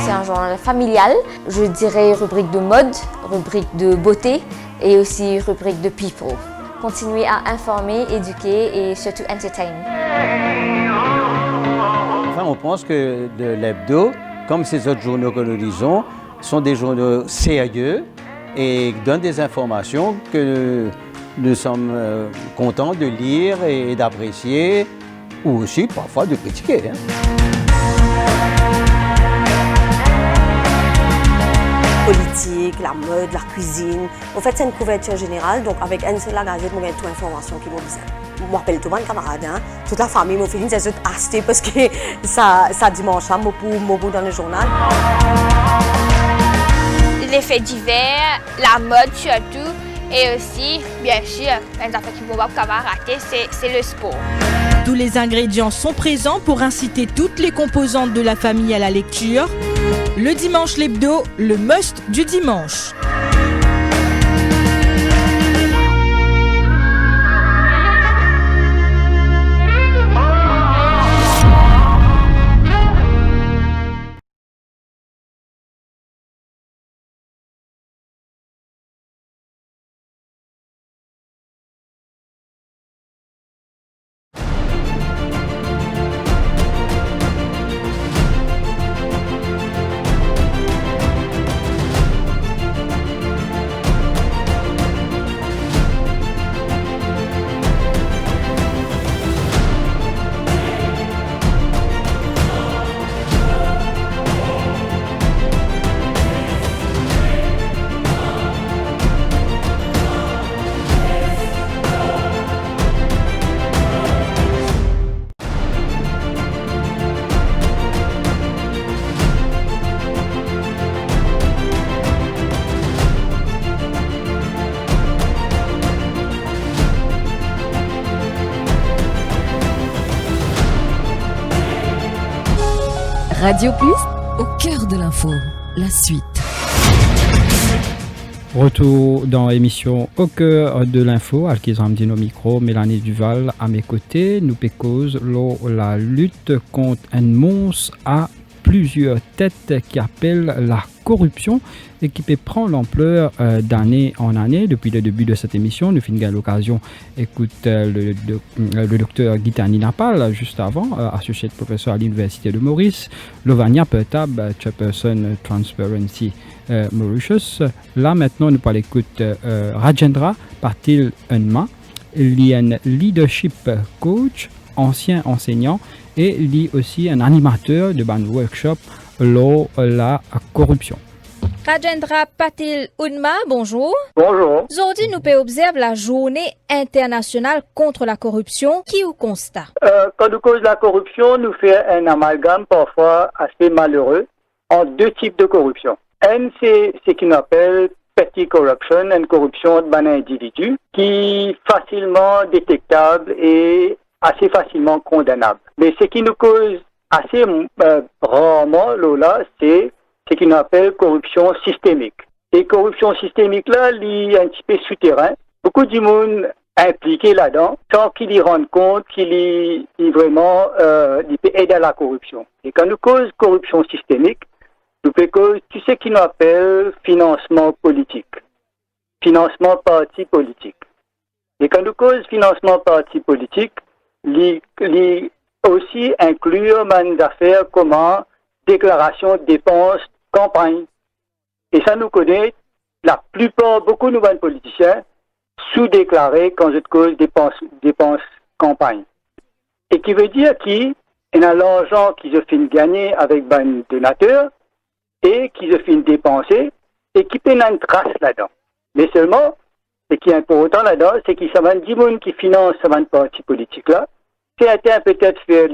C'est un journal familial, je dirais rubrique de mode, rubrique de beauté et aussi rubrique de people. Continuez à informer, éduquer et surtout entertain. Enfin, on pense que l'hebdo, comme ces autres journaux que nous lisons, sont des journaux sérieux et donnent des informations que nous sommes contents de lire et d'apprécier ou aussi parfois de critiquer. Politique, la mode, la cuisine. En fait, c'est une couverture générale, donc avec une seule gazette, on a toute l'information qui m'a besoin. Je m'appelle tout le monde camarade, toute la famille m'a fait une c'est acheté parce que ça dimanche, moi pour dans le journal. Les faits divers, la mode surtout, et aussi, bien sûr, un affaire qui ne va pas rater, c'est le sport. Tous les ingrédients sont présents pour inciter toutes les composantes de la famille à la lecture. Le dimanche l'hebdo, le must du dimanche. Radio Plus, au cœur de l'info, la suite. Retour dans l'émission Au cœur de l'info, Alkizam Dino Micro, Mélanie Duval à mes côtés. Nous pécose la lutte contre un monstre à plusieurs têtes qui appelle la corruption et qui peut prendre l'ampleur d'année en année. Depuis le début de cette émission, nous finissons l'occasion d'écouter le docteur Gitani Napal, juste avant, associé professeur à l'Université de Maurice, Lovania Pertab, chairperson Transparency Mauritius. Là, maintenant, nous parlons d'écouter Rajendra Patil Unma, il est un leadership coach, ancien enseignant, et il est aussi un animateur de ban workshop sur la corruption. Rajendra Patil Unma, bonjour. Bonjour. Aujourd'hui, nous pouvons observer la journée internationale contre la corruption. Qui vous constate? Quand nous cause la corruption, nous fait un amalgame parfois assez malheureux en deux types de corruption. Un, c'est ce qu'on appelle petty corruption, une corruption d'un individu qui est facilement détectable et assez facilement condamnable. Mais ce qui nous cause assez rarement, là, c'est ce qu'on appelle corruption systémique. Et corruption systémique-là, elle est un petit peu souterrain. Beaucoup de monde impliqué là-dedans, sans qu'il y rende compte qu'il est vraiment il peut aider à la corruption. Et quand nous cause corruption systémique, nous peut cause tout ce qu'on appelle financement politique, financement parti politique. Et quand nous cause financement parti politique, il aussi inclure des affaires comme déclaration de dépenses, campagne. Et ça nous connaît, la plupart, beaucoup de nos politiciens sous-déclarés quand je cause dépenses campagne. Et qui veut dire qu'il y a l'argent qu'ils ont fait gagner avec un donateur et qu'ils ont fait dépenser et qui peut une trace là-dedans. Mais seulement, ce qui est important là-dedans, c'est qu'il y a 10 personnes qui financent ce parti politique-là. C'est peut-être faire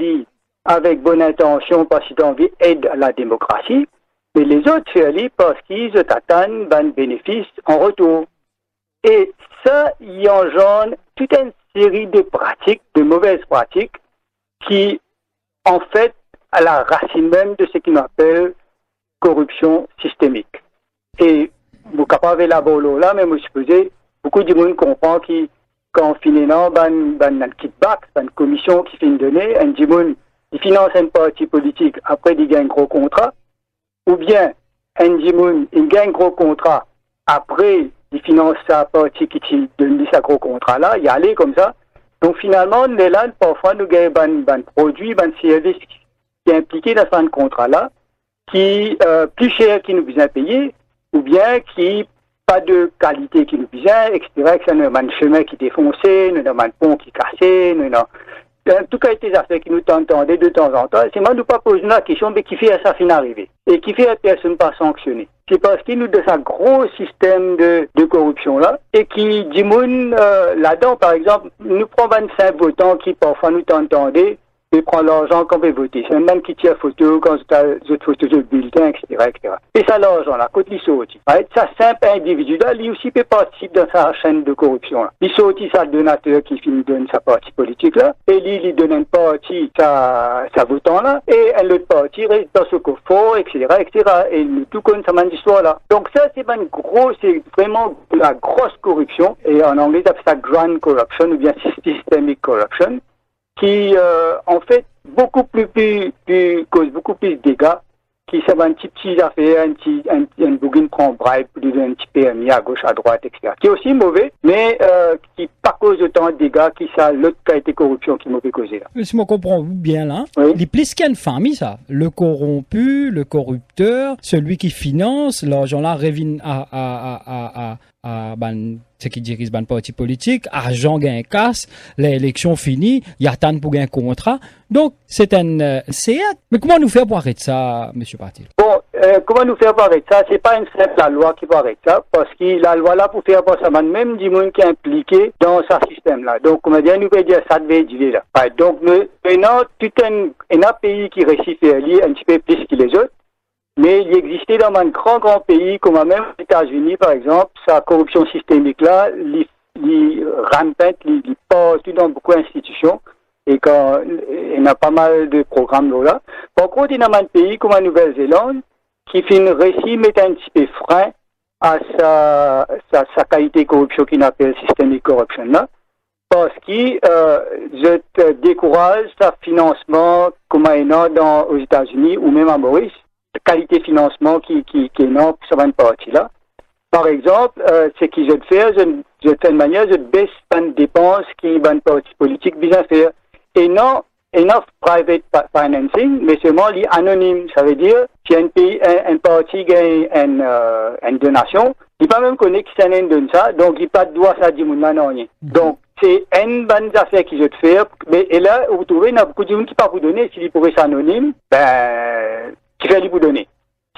avec bonne intention parce qu'ils ont envie d'aide à la démocratie, mais les autres font parce qu'ils attendent un bénéfice en retour. Et ça, il engendre toute une série de pratiques, de mauvaises pratiques, qui, en fait, à la racine même de ce qu'on appelle corruption systémique. Et vous capable la bolo là, mais moi je suppose beaucoup de monde comprend qui quand finalement ban kickback, une commission qui fait une donnée, un monde qui finance un parti politique après il gagne un gros contrat, ou bien un monde il gagne un gros contrat après il finance sa parti qui donne sa gros contrat là, il y a allé comme ça. Donc finalement, les là parfois nous gagnons un produit, un service qui est impliqué dans ce contrat là, qui plus cher qu'il nous besoin payer, ou bien qui pas de qualité qui nous besoin, etc. Que nous avons un chemin qui est défoncé, nous avons un pont qui est cassé, nous avons en tout cas des affaires qui nous tendaient de temps en temps. C'est moi nous pas poser la question, mais qui fait à ça fin arriver et qui fait à personne pas sanctionner. C'est parce qu'il nous donne un gros système de corruption là et qui dit là-dedans par exemple nous prenons 25 votants qui parfois nous tendaient et prend l'argent quand on veut voter. C'est un même qui tire photo quand vous photos de bulletin, etc., etc. Et ça, l'argent, là, quand il sortit. Ça, simple individu, là, lui aussi peut participer dans sa chaîne de corruption, là. Il sortit sa donateur qui donne sa partie politique, là, et lui, il donne une partie sa votant, là, et l'autre partie reste dans ce coffre, etc., etc. Et nous, tout connaît sa même histoire, là. Donc ça, c'est vraiment la grosse corruption, et en anglais, ça s'appelle ça grand corruption, ou bien systemic corruption, qui en fait beaucoup plus cause beaucoup plus de dégâts qui savent un petit affaire, un bouguin prend bribe, plus un petit PMI à gauche, à droite, etc. Qui est aussi mauvais, mais qui pas cause autant de dégâts qui ça l'autre qualité corruption qui mauvais causé là. Si je comprends bien là, oui. Il est plus qu'une famille ça. Le corrompu, le corrupteur, celui qui finance, l'argent là revient à ce qui dirige ban parti politique, argent gain casse, l'élection finie, il y a tant pour gagner un contrat. Donc c'est un CA. Mais comment nous faire pour arrêter ça, monsieur Patil? Bon, comment nous faire pour arrêter ça? C'est pas une simple la loi qui va arrêter ça, parce que la loi là pour faire pour ça, même du monde qui est impliqué dans ce système là. Donc comment dire, nous peut dire ça devait être là. Donc maintenant tout un pays qui réussit à faire un petit peu plus que les autres. Mais il existait dans un grand pays, comme même aux États-Unis, par exemple, sa corruption systémique-là, il rampante, il passe dans beaucoup d'institutions, et quand il y a pas mal de programmes là. Par contre, il y a un pays comme la Nouvelle-Zélande, qui fait une récit, met un petit peu frein à sa qualité de corruption qu'il appelle systemic corruption là, parce qu'il je décourage sa financement, comme il y a aux États-Unis, ou même à Maurice, qualité de financement qui est énorme sur une partie là. Par exemple, ce que je vais faire, je fais une manière, je baisse une dépense qui est une partie politique bien faire. Et non private financing, mais seulement anonyme. Ça veut dire, si un parti gagne une donation, il ne peut pas même connaître qui s'en donne ça, donc il n'a pas de droit à dire non rien. Donc, c'est une bonne affaire qu'ils ont de faire, mais et là, vous trouvez, il y a beaucoup de gens qui ne peuvent pas vous donner, s'ils pourraient être anonyme, qui va lui vous donner,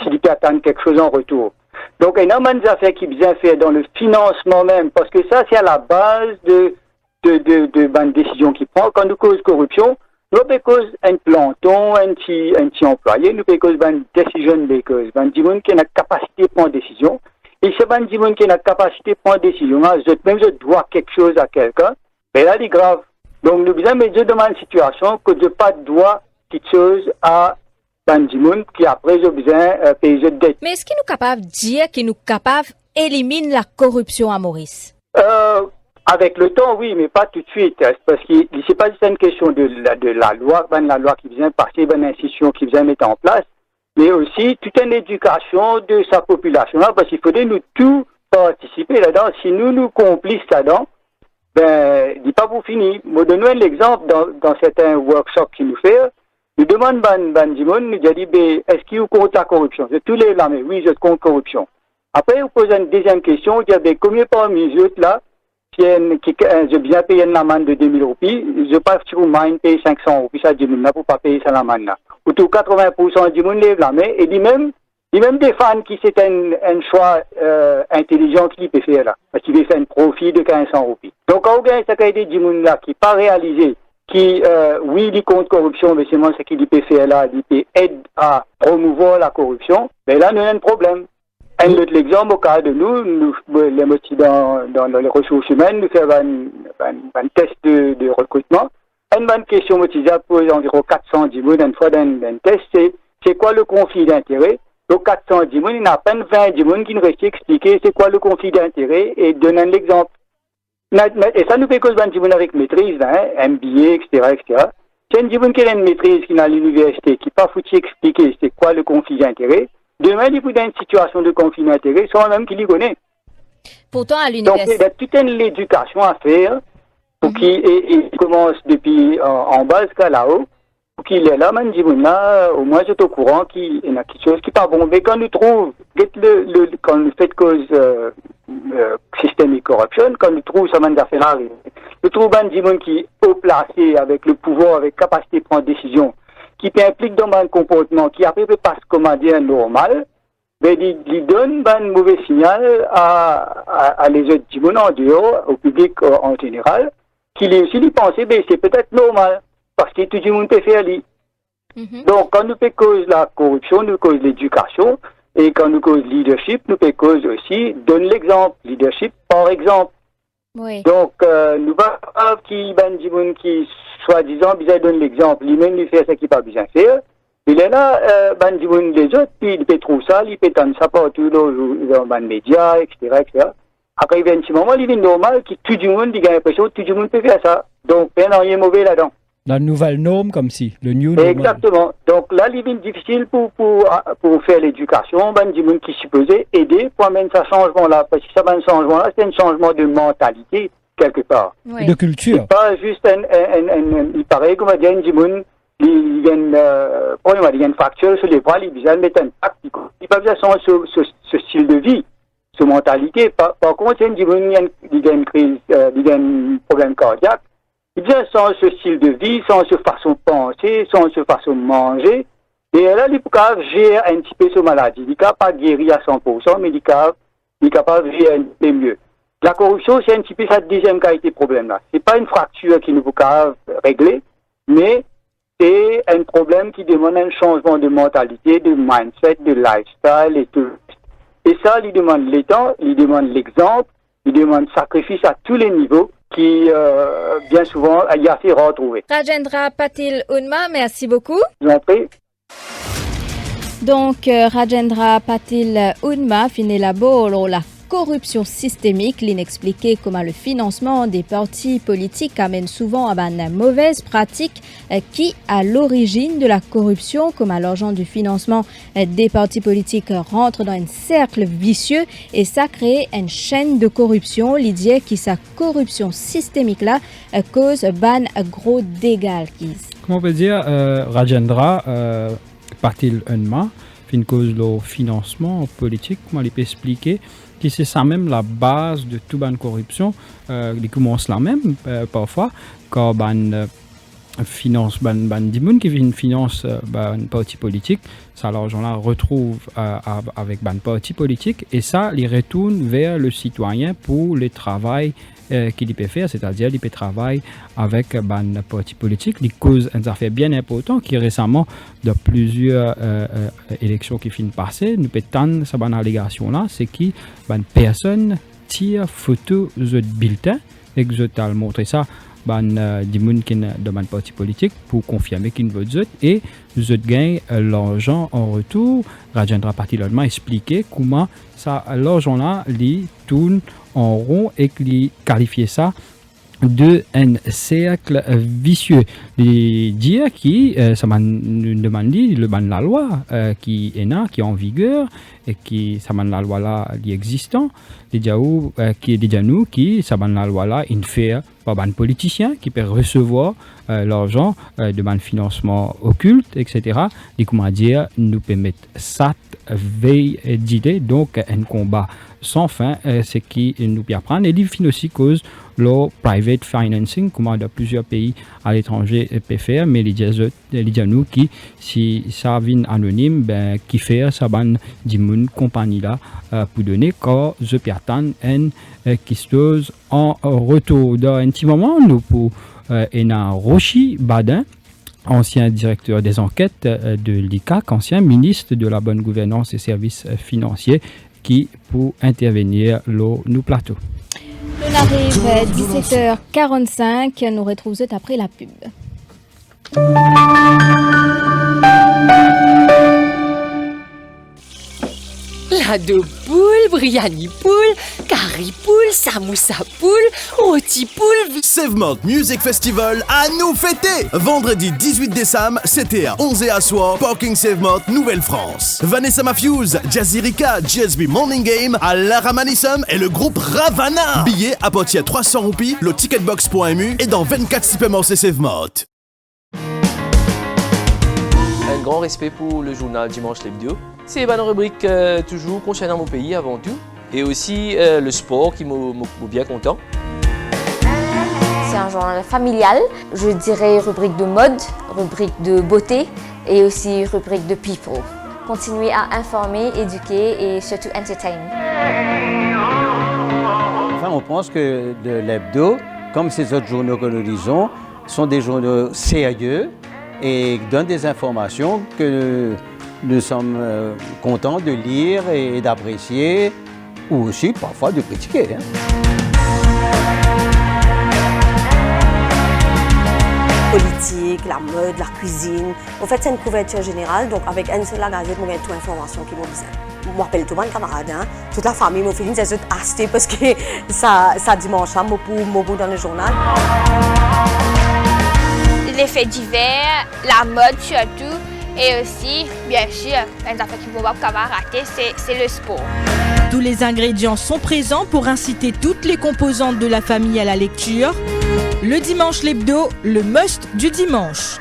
s'il peut attendre quelque chose en retour. Donc, il y a énormément d'affaires qui bien fait dans le financement même, parce que ça, c'est à la base de bonnes décisions qu'il prend. Quand nous cause corruption, nous peut cause un planton, un petit employé, nous peut cause une decision makers, un monde qui a la capacité de prendre décision. Et c'est un monde qui a la capacité de prendre décision. Même je dois quelque chose à quelqu'un, mais là, c'est grave. Donc, nous besoin mettre dans une situation que je pas dois quelque chose à qui après j'ai besoin payer de dette. Mais est-ce qu'il nous capable de dire qu'il nous capable d'éliminer la corruption à Maurice? Avec le temps, oui, mais pas tout de suite. Parce que c'est pas juste une question de la loi, la loi qui vient passer, une institution qui vient mettre en place, mais aussi toute une éducation de sa population. Parce qu'il faudrait nous tous participer là-dedans. Si nous complices là-dedans, dis pas pour finir. Moi, donne-nous un exemple dans certains workshops qu'il nous fait. Nous demande Bandimon, nous dit, est-ce qu'il vous compte la corruption? Je tous les là, mais oui, je compte corruption. Après, vous posez une deuxième question, vous dit, combien parmi les autres là, je bien payer une amende de 2000 roupies, je pas sur mine payer 500 roupies, ça dit, là, pour pas payer ça l'amende là. Ou tout 80% du monde lève la main, et dit même des fans qui c'est un choix, intelligent qu'il peut faire là, parce qu'il veut faire un profit de 1500 roupies. Donc, quand vous gagnez cette qualité du monde là, qui pas réalisé, qui, oui, il contre corruption, mais c'est moi ce qu'il peut faire là, il peut aider à promouvoir la corruption, mais là, nous avons un problème. Un autre exemple, au cas de nous les aussi dans les ressources humaines, nous faisons un test de recrutement. Une bonne question, moi, j'ai posé environ 410 mots une fois dans un test, c'est quoi le conflit d'intérêt? Donc 410 mots, il y en a à peine 20 mots qui nous restent expliquer c'est quoi le conflit d'intérêt et donner un exemple. Et ça nous fait cause d'un monde avec maîtrise, hein, MBA, etc. C'est un monde qui a une maîtrise qui est à l'université, qui n'a pas foutu expliquer c'est quoi le conflit d'intérêt. Demain, il y a une situation de conflit d'intérêt, c'est même qui les connaît. Pourtant, à l'université. Donc, il y a toute une éducation à faire pour qu'il commence depuis en bas jusqu'à là-haut, pour qu'il est là, man, là, au moins, c'est au courant qu'il y a quelque chose qui n'est pas bon. Mais quand nous trouvons, quand nous faisons cause systémique corruption, quand nous trouvons ça, man, fait là, nous trouvons un monde qui est haut placé, avec le pouvoir, avec capacité de prendre décision, qui implique dans un comportement qui après peut pas se commander normal, mais il donne un mauvais signal à les autres du monde en dehors, au public en général, qui aussi lui penser, ben c'est peut-être normal, parce que tout le monde peut faire lui. Donc quand nous fait cause la corruption, nous cause l'éducation, et quand nous cause leadership, nous fait cause aussi, donne l'exemple, leadership par exemple. Oui. Donc, nous avons qui soi-disant, bien donne l'exemple, lui-même, lui fait ce qu'il n'a pas besoin de faire. Il est là, les autres, puis il peut trouver ça, il peut tendre ça partout dans les médias, etc., etc. Après, il y a un petit moment, il est normal que tout le monde, il a l'impression que tout le monde peut faire ça. Donc, il n'y a rien de mauvais là-dedans. La nouvelle norme, comme si, le new normal. Exactement. Donc là, il est difficile pour faire l'éducation, du monde qui supposait aider pour amener ce changement-là. Parce que ça, un changement-là, c'est un changement de mentalité, quelque part. Oui. De culture. C'est pas juste il paraît, comme on dit, du monde, il y a une fracture sur les bras, il vient de mettre un pacte, il n'a pas besoin de ce style de vie, cette mentalité. Par contre, il y a une crise, il y a un problème cardiaque. Il vient sans ce style de vie, sans cette façon de penser, sans cette façon de manger. Et là, il peut gérer un petit peu sa maladie. Il n'est pas guéri à 100%, mais il est capable de gérer un peu mieux. La corruption, c'est un petit peu sa deuxième qualité de problème-là. Ce n'est pas une fracture qui nous peut régler, mais c'est un problème qui demande un changement de mentalité, de mindset, de lifestyle et tout. Et ça, il demande le temps, il demande l'exemple, il demande sacrifice à tous les niveaux, qui, bien souvent, il y a assez retrouvé. Rajendra Patil Unma, merci beaucoup. Je vous en prie. Donc, Rajendra Patil Unma finit la corruption systémique, l'inexpliqué comment le financement des partis politiques amène souvent à une mauvaise pratique qui, à l'origine de la corruption, comme à l'argent du financement des partis politiques rentre dans un cercle vicieux et ça crée une chaîne de corruption. L'idée qui sa corruption systémique là cause ban gros dégâts. Comment on peut dire, Rajendra Patil Unma, une cause le financement politique, comment il peut expliquer qui c'est ça même la base de toute bonne corruption, il commence là même parfois quand finance des gens qui viennent finance un parti politique, ça l'argent là retrouve avec un parti politique et ça il retourne vers le citoyen pour le travail qu'il peut faire, c'est-à-dire il peut travailler avec un parti politique, il cause un affaire bien important qui récemment de plusieurs élections qui finissent passer, nous peut tendre cette allégation là, c'est qui personne tire photo de bulletin et que je t'ai montré ça des gens qui sont dans un parti politique pour confirmer qu'ils votent et je gagne l'argent en retour. Rajendra Patil Unma a expliqué comment ça l'argent là il tourne en rond et qu'il qualifie ça de un cercle vicieux. Les dire qui ça m'a demandé le ban la loi qui est là, qui est en vigueur et qui ça la loi là qui existant déjà qui est déjà nous qui ça la loi là il fait par un politicien qui peut recevoir l'argent de ban financement occulte etc. et comment dire nous permettre ça veille d'idée donc un combat sans fin c'est qui nous peut apprendre et il finit aussi cause le private financing, comment dans plusieurs pays à l'étranger peut faire, mais les gens nous qui, si ça vient anonyme, ben, qui fait ça ban d'une compagnie là pour donner quand je peux attendre une chose en retour. Dans un petit moment, nous pour et na Rochi Badin, ancien directeur des enquêtes de l'ICAC, ancien ministre de la bonne gouvernance et services financiers, qui pour intervenir nous plateau. On arrive à 17h45, nous retrouvons après la pub. La de poule, Briani poule, Carrie poule, Samoussa poule, Rôti poule. Save-Mont Music Festival à nous fêter! Vendredi 18 décembre, c'était à 11 à soir, Parking Save-Mont, Nouvelle-France. Vanessa Matthews, Jazzy Rika, GSB Morning Game, Lara Manissum et le groupe Ravana. Billets à partir de 300 roupies, le ticketbox.mu et dans 24 supermarchés Save-Mont. Un grand respect pour le journal Dimanche l'Hebdo. C'est une rubrique toujours concernant mon pays avant tout. Et aussi le sport qui m'a bien content. C'est un journal familial, je dirais rubrique de mode, rubrique de beauté et aussi rubrique de people. Continuez à informer, éduquer et surtout entertain. Enfin, on pense que l'hebdo, comme ces autres journaux que nous lisons, sont des journaux sérieux et donnent des informations que nous sommes contents de lire et d'apprécier, ou aussi parfois de critiquer. Politique, la mode, la cuisine. En fait, c'est une couverture générale, donc avec une seule gazette, on a toute l'information qui m'a besoin. Je m'appelle tout mon camarade, toute la famille m'a fait une acheter parce que ça dimanche, moi dans le journal. Les faits divers, la mode surtout, et aussi, bien sûr, les affaires qui ne vont pas rater, c'est le sport. Tous les ingrédients sont présents pour inciter toutes les composantes de la famille à la lecture. Le dimanche l'hebdo, le must du dimanche.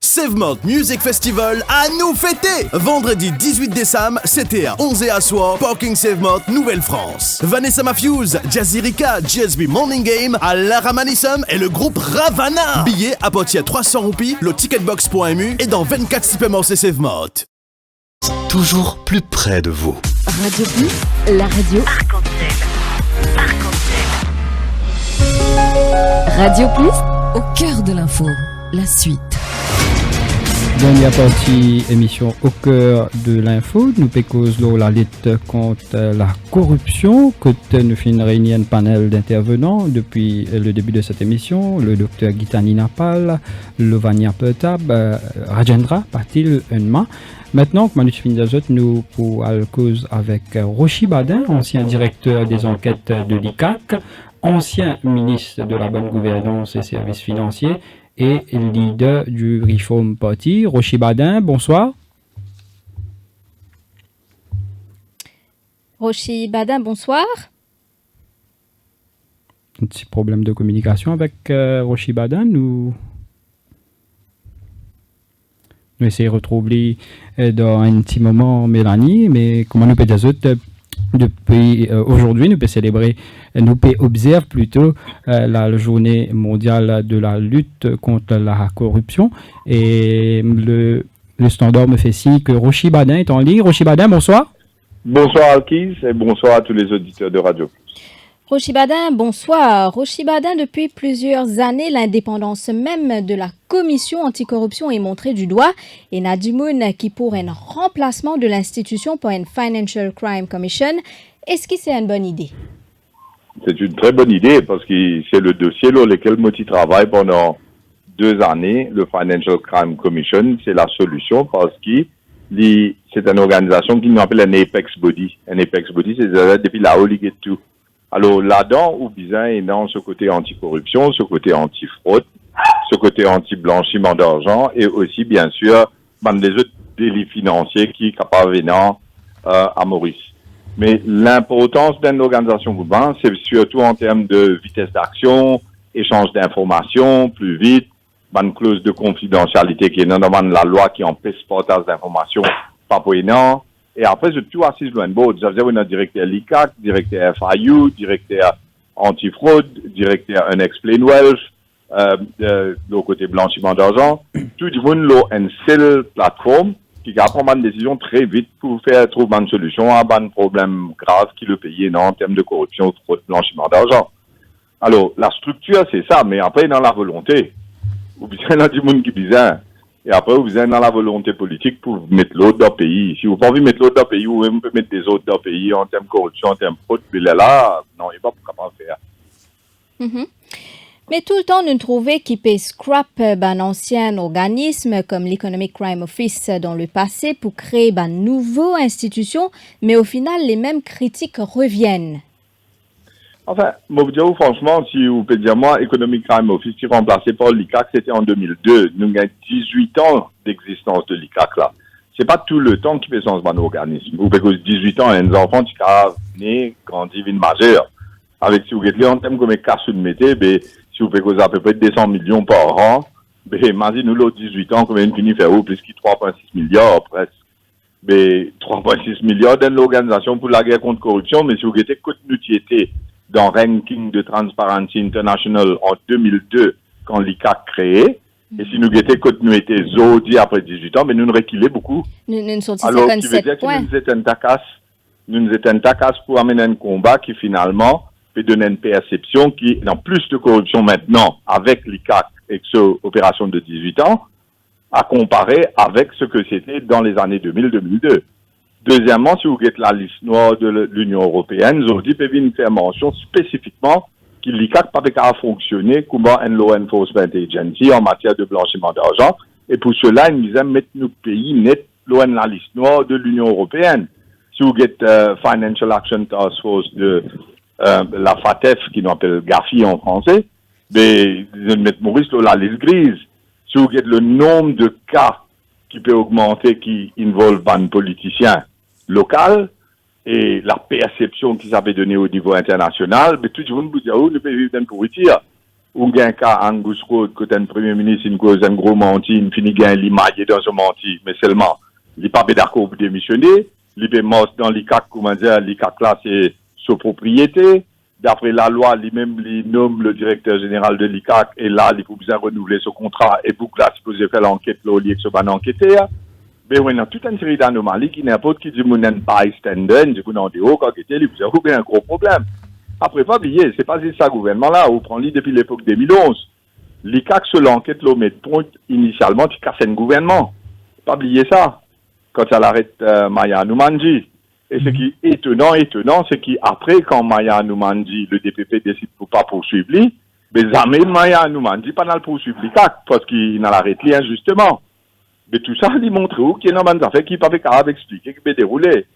Save-Mont Music Festival à nous fêter! Vendredi 18 décembre, c'était à 11 à soir, Parking Save-Mont, Nouvelle-France. Vanessa Matthews, Jazzy Rika, GSB Morning Game, Lara Manissum et le groupe Ravana. Billets à partir de 300 roupies, le ticketbox.mu et dans 24 supermarchés Save-Mont. Toujours plus près de vous. Radio Plus, la radio Arc-en-Ciel. Radio Plus, au cœur de l'info. La suite. Dernière partie émission au cœur de l'info, nous pécosons la lutte contre la corruption. Côté nous fait une réunion panel d'intervenants depuis le début de cette émission, le docteur Gitani Napal, Lovania Pertab, Rajendra Patil Unma. Maintenant, comme nous pour la cause avec Rochi Badin, ancien directeur des enquêtes de l'ICAC, ancien ministre de la bonne gouvernance et services financiers, et leader du Reform Party. Rochi Badin, bonsoir. Rochi Badin, bonsoir. Un petit problème de communication avec Rochi Badin. Nous essayons de retrouver dans un petit moment Mélanie, mais comment nous peut dire depuis aujourd'hui, nous peut célébrer, nous peut observer plutôt la journée mondiale de la lutte contre la corruption. Et le standard me fait signe que Rochi Badin est en ligne. Rochi Badin, bonsoir. Bonsoir Alkis et bonsoir à tous les auditeurs de Radio. Rochi Badin, bonsoir. Rochi Badin, depuis plusieurs années, l'indépendance même de la commission anticorruption est montrée du doigt et Nadimoun qui pour un remplacement de l'institution par une Financial Crime Commission. Est-ce que c'est une bonne idée? C'est une très bonne idée parce que c'est le dossier sur lequel Moti travaille pendant 2 années. Le Financial Crime Commission, c'est la solution parce que c'est une organisation qui nous appelle un Apex Body. Un Apex Body, c'est depuis la Holy Gate 2. Alors là-dedans, ou bien et dans ce côté anticorruption, ce côté anti-fraude, ce côté anti-blanchiment d'argent et aussi, bien sûr, même les autres délits financiers qui sont capables à Maurice. Mais l'importance d'une organisation urbaine, c'est surtout en termes de vitesse d'action, échange d'informations plus vite, une clause de confidentialité qui est normalement la loi qui empêche le partage d'informations pas pour énorme. Et après, c'est tout assis loin de board. Ça veut dire, on a directeur l'ICAC, directeur FIU, directeur anti-fraude, directeur Unexplained Wealth, le côté blanchiment d'argent. Tout le monde a une seule plateforme qui va prendre une décision très vite pour faire trouver une solution à un problème grave qui le pays en termes de corruption, fraude, blanchiment d'argent. Alors, la structure, c'est ça, mais après, dans la volonté, vous avez du monde qui est bizarre. Et après, vous êtes dans la volonté politique pour mettre l'autre dans le pays. Si vous n'avez pas envie de mettre l'autre dans le pays, ou même peut mettre des autres dans le pays en termes de corruption, en termes de fraude, mais là, non, il n'y a pas comment faire. Mais tout le temps, nous trouvons qu'il peut scrap un ancien organisme comme l'Economic Crime Office dans le passé pour créer une nouvelle institution, mais au final, les mêmes critiques reviennent. Enfin, moi, vous dire, franchement, si vous pouvez dire, moi, Economic Crime Office, qui est remplacé par l'ICAC, c'était en 2002. Nous avons 18 ans d'existence de l'ICAC, là. C'est pas tout le temps qui fait sens dans l'organisme. Vous pouvez 18 ans, un enfant qui a né, grandi, vie majeur. Avec, si vous êtes là, en termes comme cas sous le métier, ben, si vous pouvez à peu près 200 millions par an, ben, imaginez-nous, l'autre 18 ans, combien finit faire où, plus qu'il 3,6 milliards, presque. Ben, 3,6 milliards dans l'organisation pour la guerre contre corruption, mais si vous êtes continuité dans ranking de Transparency International en 2002, quand l'ICAC créé, et si nous étions continuité Zodi après 18 ans, mais nous reculons beaucoup. Nous sommes alors, qui veut dire que nous nous étions un tacasse pour amener un combat qui finalement peut donner une perception qui dans plus de corruption maintenant avec l'ICAC et cette opération de 18 ans, à comparer avec ce que c'était dans les années 2000-2002. Deuxièmement, si vous regardez la liste noire de l'Union européenne, Zodi peut venir faire mention spécifiquement que l'ICAC n'a pas fonctionner comme un law enforcement agency en matière de blanchiment d'argent. Et pour cela, ils aiment mettre nos pays net loin de la liste noire de l'Union européenne. Si vous regardez Financial Action Task Force de la FATF, qui nous appelle GAFI en français, mais ils mettent Maurice dans la liste grise. Si vous regardez le nombre de cas qui peut augmenter, qui involvent un politicien local, et la perception qu'ils avaient donnée au niveau international, mais tout le monde vous dit, oh, nous pouvons vivre dans le pourriture. Ou un cas Angus Road, côté un premier ministre, une cause un gros menti, une finit gain limaillé dans ce menti, mais seulement, il n'est pas d'accord pour démissionner, il est mort dans l'ICAC, comment dire, l'ICAC là, c'est sa propriété. D'après la loi, lui-même, il nomme le directeur général de l'ICAC, et là, il faut bien renouveler ce contrat, et pour que là, supposé faire l'enquête, là, au lieu que ce ban enquêté, mais on a toute une série d'anomalies qui n'importe qui dit mon n'est pas bystander, du coup, non, des hauts, quand il vous avez un gros problème. Après, pas oublier, c'est pas juste ça, gouvernement-là, on prend l'île depuis l'époque 2011. L'ICAC, sur l'enquête, là, met point, initialement, tu casses un gouvernement. Pas oublier ça. Quand elle arrête Maya Noumanji. Et ce qui est étonnant, c'est qu'après, quand Maya Noumanji, le DPP décide pour pas poursuivre lui, mais jamais Maya Noumanji pas dans le poursuivre l'ICAC, parce qu'il n'a l'arrêté injustement. Mais tout ça, il montre où qu'il y a une affaire qui peut capable expliquer, qui peut dérouler.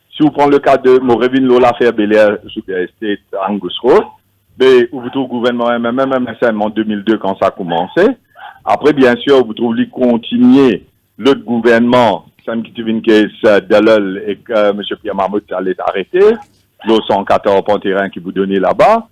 Si vous prenez le cas de Morevin, l'affaire Belair, Super Estate, Angus Road, mais vous trouvez le gouvernement MSM en 2002 quand ça a commencé. Après, bien sûr, vous trouvez continuer le gouvernement, Sam Kitivinkes, Dalal et que M. Pierre Mahmoud allait arrêter, le 114 Pantérin qui vous donnait là-bas.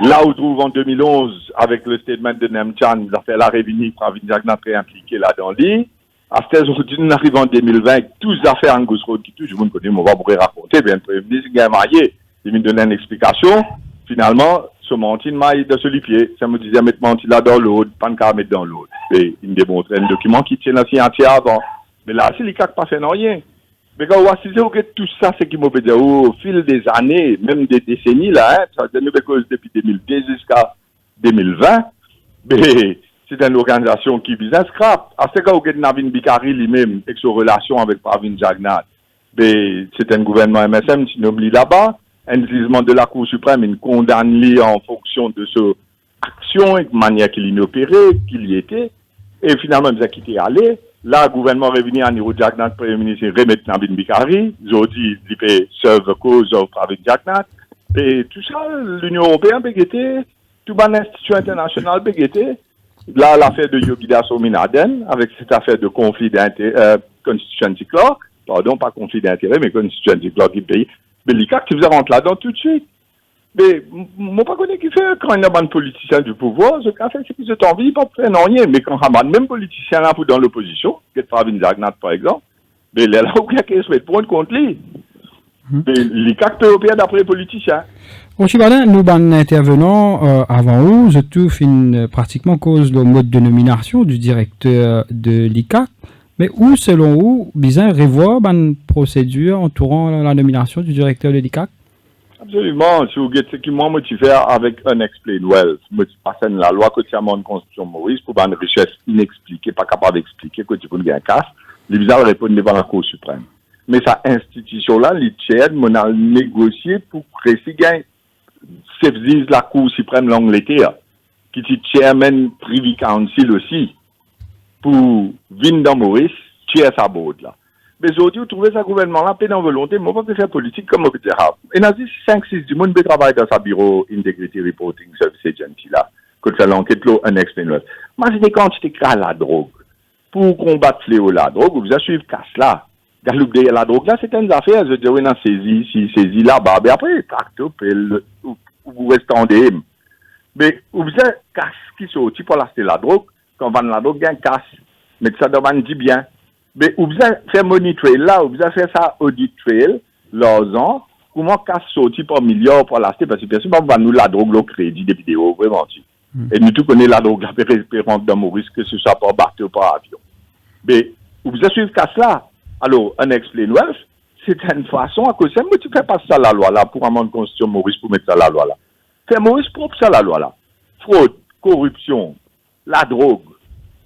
Là où vous trouvez en 2011, avec le statement de Nemchan, ils ont fait la réunion, Pravin Jagnat est impliqué là dans l'île. À cette aujourd'hui, nous arrivons en 2020 avec tous les affaires Angus Road qui tout le monde connaît, on va vous raconter, bien, le Premier ministre, il a marié, il m'a donné une explication. Finalement, ce menti maille de ce pied. Ça me disait mettre menti là dans l'autre, pas qu'à mettre dans l'autre. Et il me démontre un document qui tient la signature avant. Mais là, c'est les cas qui pas fait rien. Mais quand on voit si c'est tout ça, c'est qui m'a dit au fil des années, même des décennies là, ça a donné depuis 2010 jusqu'à 2020. Mais c'est une organisation qui vise un scrap. À ce cas où Navin Bikari lui-même, avec sa relation avec Pravin Jagnat, c'est un gouvernement MSM qui nomme lui là-bas. Un jugement de la Cour suprême, il condamne lui en fonction de son action et de manière qu'il y opérait, qu'il y était. Et finalement, il a quitté aller. Là, le gouvernement est revenu à Niro Jagnat, le Premier ministre, remettre Navin Bikari. Aujourd'hui, il peut serve cause de Pravin Jagnat. Et tout ça, l'Union européenne peut guetter, tout ban institution internationale peut guetter. Là, l'affaire de Yogida Sominaden, avec cette affaire de conflit d'intérêt, constituency clock, pardon, pas conflit d'intérêt, mais constituency clock qui paye. Mais l'ICAC, tu faisais rentrer là-dedans tout de suite. Mais, moi, pas connais qui fait, quand il y a un politicien du pouvoir, ce qu'on fait, c'est qu'ils ont envie, pas faire non rien. Mais quand il y a même politicien là, pour dans l'opposition, qui est Fabien Zagnat, par exemple, mais là, où il y a qu'à se mettre pour contre lui. Mais l'ICAC peut opérer d'après les politiciens. Au Chibadin, nous, ben, intervenants avant où, je trouve pratiquement cause le mode de nomination du directeur de l'ICAC. Mais où, selon vous, bizarre revoir une procédure entourant la nomination du directeur de l'ICAC? Absolument. Si vous dites ce qui m'a motivé avec Unexplained Wealth, motivation la loi quotidiennement de Constitution Maurice pour une richesse inexpliquée, pas capable d'expliquer que tu peux gagner casse, les bizarres répondent devant la Cour suprême. Mais sa institution-là, les tiers, on a négocié pour créer la Cour suprême l'Angleterre, qui est chairman Privy Council aussi, pour venir dans Maurice, tiers sa bourde là. Mais aujourd'hui, vous trouvez ce gouvernement-là, plein en volonté, mais on va faire politique comme on peut dire. Et on a dit 5-6 du monde peut travailler dans sa bureau Integrity Reporting Service Agency là, que fait l'enquête là, un expert. Moi, c'est des quantités de la drogue. Pour combattre fléau la drogue, vous avez suivi casse là. Galoupe la drogue là, c'est une affaire, je veux dire, on a saisi, si saisi là-bas, mais après, tracto, vous restez. Mais vous avez casse qui sorti pour l'acheter la drogue, quand on vend la drogue, il y a un casse. Mais ça doit dit bien. Mais vous avez fait money trail là, vous avez fait ça audit trail, l'an, comment casse sorti par milliard pour l'acheter, parce que bien sûr, on va nous la drogue, le crédit des vidéos, vraiment. Et nous tous connaissons la drogue, la récupérante dans Maurice, que ce soit par bateau ou par avion. Mais vous avez suivi casse là. Alors, Unexplained Wealth, c'est une façon à cause de ça, mais tu fais pas ça la loi là, pour amende constitution Maurice, pour mettre ça la loi là. Fais Maurice propre ça la loi là. Fraude, corruption, la drogue,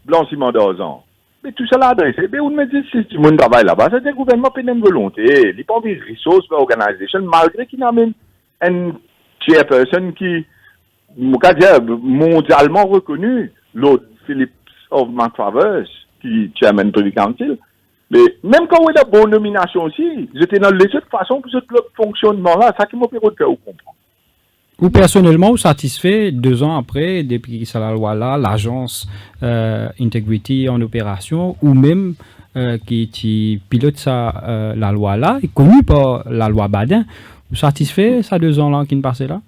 blanchiment d'argent. Mais tout ça là adressé. Mais vous me dites, si tout le monde travaille là-bas, c'est un gouvernement qui a une volonté. Il n'y a pas envie de ressources pour l'organisation, malgré qu'il amène une chairperson qui, mondialement reconnu, l'autre Philip of McTravers, qui est chairman Privy Council. Mais même quand on a de bonnes nominations aussi, j'étais dans les autres façons pour ce fonctionnement-là, ça qui m'a fait comprendre. Ou personnellement, vous satisfait 2 ans après, depuis que la loi là, l'agence Integrity en opération, ou même qui pilote la loi là, est connue par la loi Badin, vous satisfait ça 2 ans là qui ne passait là?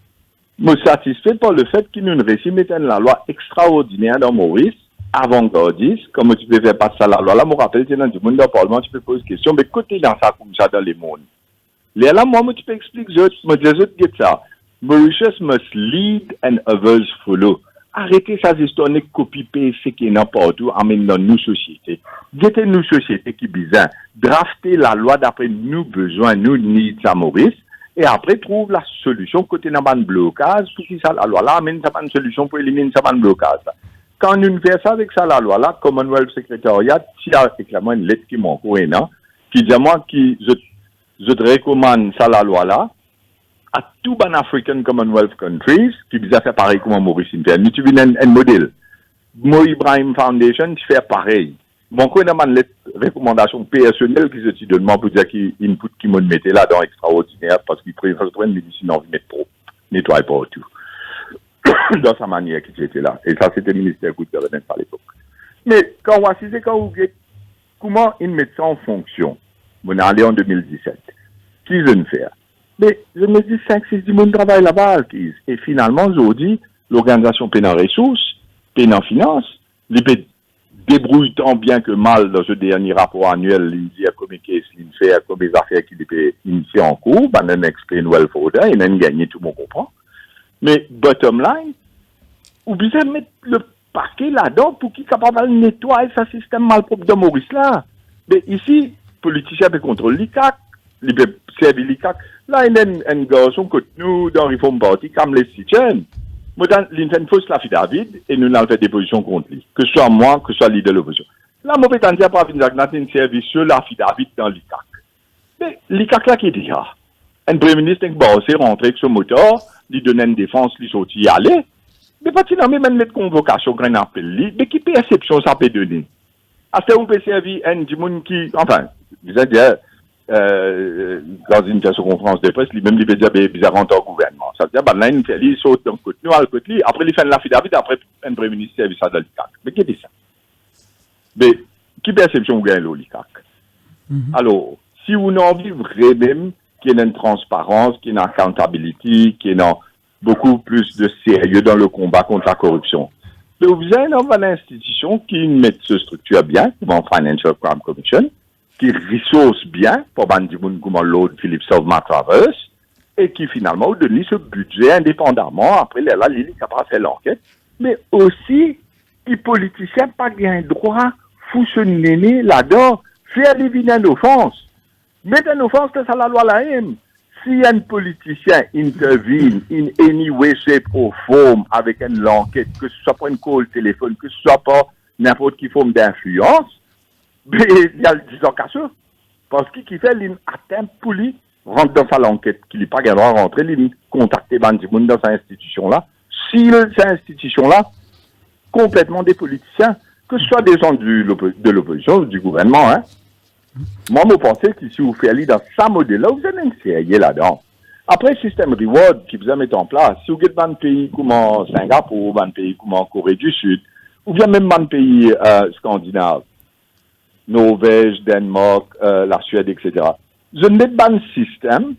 Je suis satisfait par le fait qu'il nous réussit à mettre la loi extraordinaire dans Maurice, avant-gardiste, comme tu peux faire passer ça la loi là, je me rappelle, c'est dans du monde dans le Parlement, tu peux poser des questions, mais côté dans ça comme ça dans les mondes. Là, moi, tu peux expliquer, je me dis ça. Mauritius must lead and others follow. Arrêtez ces histoires de copy-paste qui est n'importe où, amène dans nos sociétés. Dites nos sociétés qui bizarre. Draftez la loi d'après nos besoins, nos needs à Maurice, et après trouve la solution côté dans un blocage, pour que ça la loi là amène ça une solution pour éliminer ça un blocage. Quand nous faisons ça avec ça la loi là, Commonwealth Secretariat, il y a clairement une lettre qui manque, qui dit à moi que je te recommande ça la loi là, à tous les African Commonwealth countries, qui disent faire pareil comme Maurice Inter. Nous, tu viens un modèle. Mo Ibrahim Foundation, tu fais pareil. Bon, quand on a une recommandation personnelle qui se dit de moi pour dire qu'il input qui me mettait là dans extraordinaire parce qu'il préfère une médecine en mettre trop. Nettoie pas tout. Dans sa manière qui était là. Et ça, c'était le ministère de la Gouvernance à l'époque. Mais quand on assiste, quand on regarde comment ils mettent ça en fonction, on est allé en 2017. Qui veut le faire? Mais je me dis 5-6 du monde travaille là-bas. Et finalement, aujourd'hui, l'organisation peine en ressources, peine en finances, les débrouille tant bien que mal dans ce dernier rapport annuel, il dit à combien qu'est-ce qu'il fait, à combien d'affaires qu'il peut initier en cours, ben, on explain well for that, et on gagné, tout le monde comprend. Mais, bottom line, oubliez de mettre le paquet là-dedans pour qu'il soit capable de nettoyer ce système malpropre de Maurice là. Mais ici, politicien peut contrôler l'ICAC, il peut servir l'ICAC. Là, il y a un garçon que nous, dans le Reform Party, comme les Citiens, moi, il fait une fausse David, et nous avons fait des positions contre lui. Que ce soit moi, que ce soit l'idée de l'opposition. Là, moi, je dire par un service sur David dans l'ICAC. Mais l'ICAC là qui dit, un premier ministre qui est rentré avec son moteur, lui donner une défense, lui sortir y aller. Mais pas si même une convocation, qu'on appelle, mais qui perception ça peut donner? À ce où peut servir un du monde qui, enfin, vous allez dire, dans une conférence de presse, lui-même, il veut dire, bizarre en tant que gouvernement. Ça veut dire, là, il saute d'un côté, nous, à côté, après, il fait l'affidavit, après, un premier ministre service ça dans le CAC. Mais qu'est-ce que c'est ça? Mais, qui perception vous gagnez l'OLICAC? Alors, si vous n'en vivez vraiment qu'il y ait une transparence, qu'il y ait une accountability, qu'il y ait beaucoup plus de sérieux dans le combat contre la corruption, mais vous avez une institution qui met ce structure bien, comme Financial Crime Commission, qui ressource bien pour Bandimoun comme l'autre Philippe Sauve-Matravers, et qui finalement donne ce budget indépendamment, après là, il est capable de faire l'enquête, mais aussi, les politiciens pas bien droit, fonctionner là-dedans, faire des vilaines offenses. Mettre une offense, c'est ça la loi la aime. Si un politicien intervient in any way, shape or form avec une enquête, que ce soit pas une call téléphone, que ce soit pas n'importe quelle forme d'influence, mais il y a le 10 ans qu'à ça. Parce qu'il fait l'atteinte pour lui, rentre dans sa enquête, qu'il n'est pas gagné à rentrer, il contacter Bandimoun dans cette institution-là. Si cette institution-là, complètement des politiciens, que ce soit des gens de l'opposition ou du gouvernement, hein. Moi, je pense que si vous faites aller dans ce modèle-là, vous avez une série là-dedans. Après, le système reward qui vous a mis en place, si vous êtes dans un pays comme Singapour, dans un pays comme Corée du Sud, ou bien même dans un pays scandinave, Norvège, Danemark, la Suède, etc. Je ne mets pas un système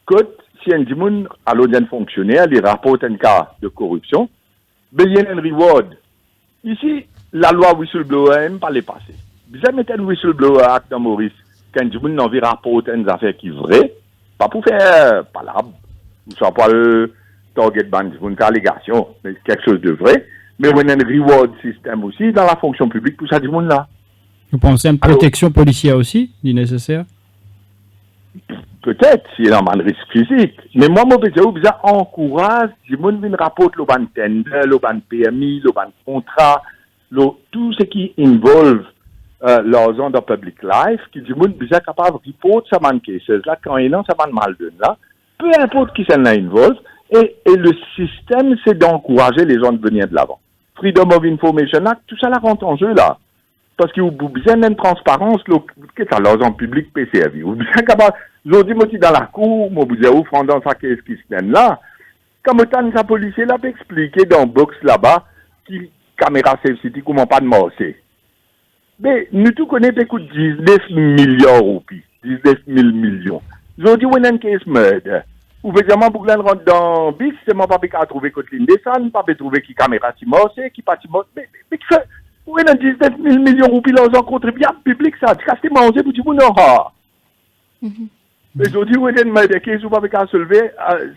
que si un dimoun à l'audience fonctionnaire, il rapporte un cas de corruption, ben, il y a un reward. Ici, la loi whistleblower n'aime pas les passer. Vous avez un whistleblower act dans Maurice, quand un dimoun n'a envie de rapporter une affaire qui est vraie, pas pour faire palabre, soit pas le target ban une allégation, mais quelque chose de vrai, mais on a un reward système aussi dans la fonction publique pour ça du monde là. Vous pensez à une protection policière aussi, si nécessaire? Peut-être, s'il y a un risque physique. Mais moi, je encourage, du monde vient rapporter le ban tender, le ban PMI, le ban contrat, tout ce qui involve l'argent dans public life, qui du monde est capable de reporter ça ban cases là, quand il y a ça ban mal donne là, peu importe qui ça involve, et le système, c'est d'encourager les gens de venir de l'avant. Freedom of Information Act, tout ça là rentre en jeu là. Parce que vous avez besoin d'une transparence, qu'est-ce que l'argent public PCRV? Vous avez besoin capable, je dis, moi, dans la cour, moi, vous avez offert dans sa caisse qui se tienne là. Comme autant sa policier là, peut expliquer dans le box là-bas, qui, caméra Safe City, comment pas de morcer. Mais, nous tous connaissons, écoute, 19 milliards de roupies, 19 000 millions. Je dis, on a une caisse murder. Ou vraiment, pour que l'on rentre dans le bis, c'est moi, pas qu'à trouver côté ligne descend, pas trouver qui caméra qui morcer, qui pas qui morcer. Mais, oui, dans 19 000 millions de roupies, l'argent contribuable public, ça. Tu casses manger pour dire, non, mais je dis, oui, il y a des cases où pas qu'à se lever.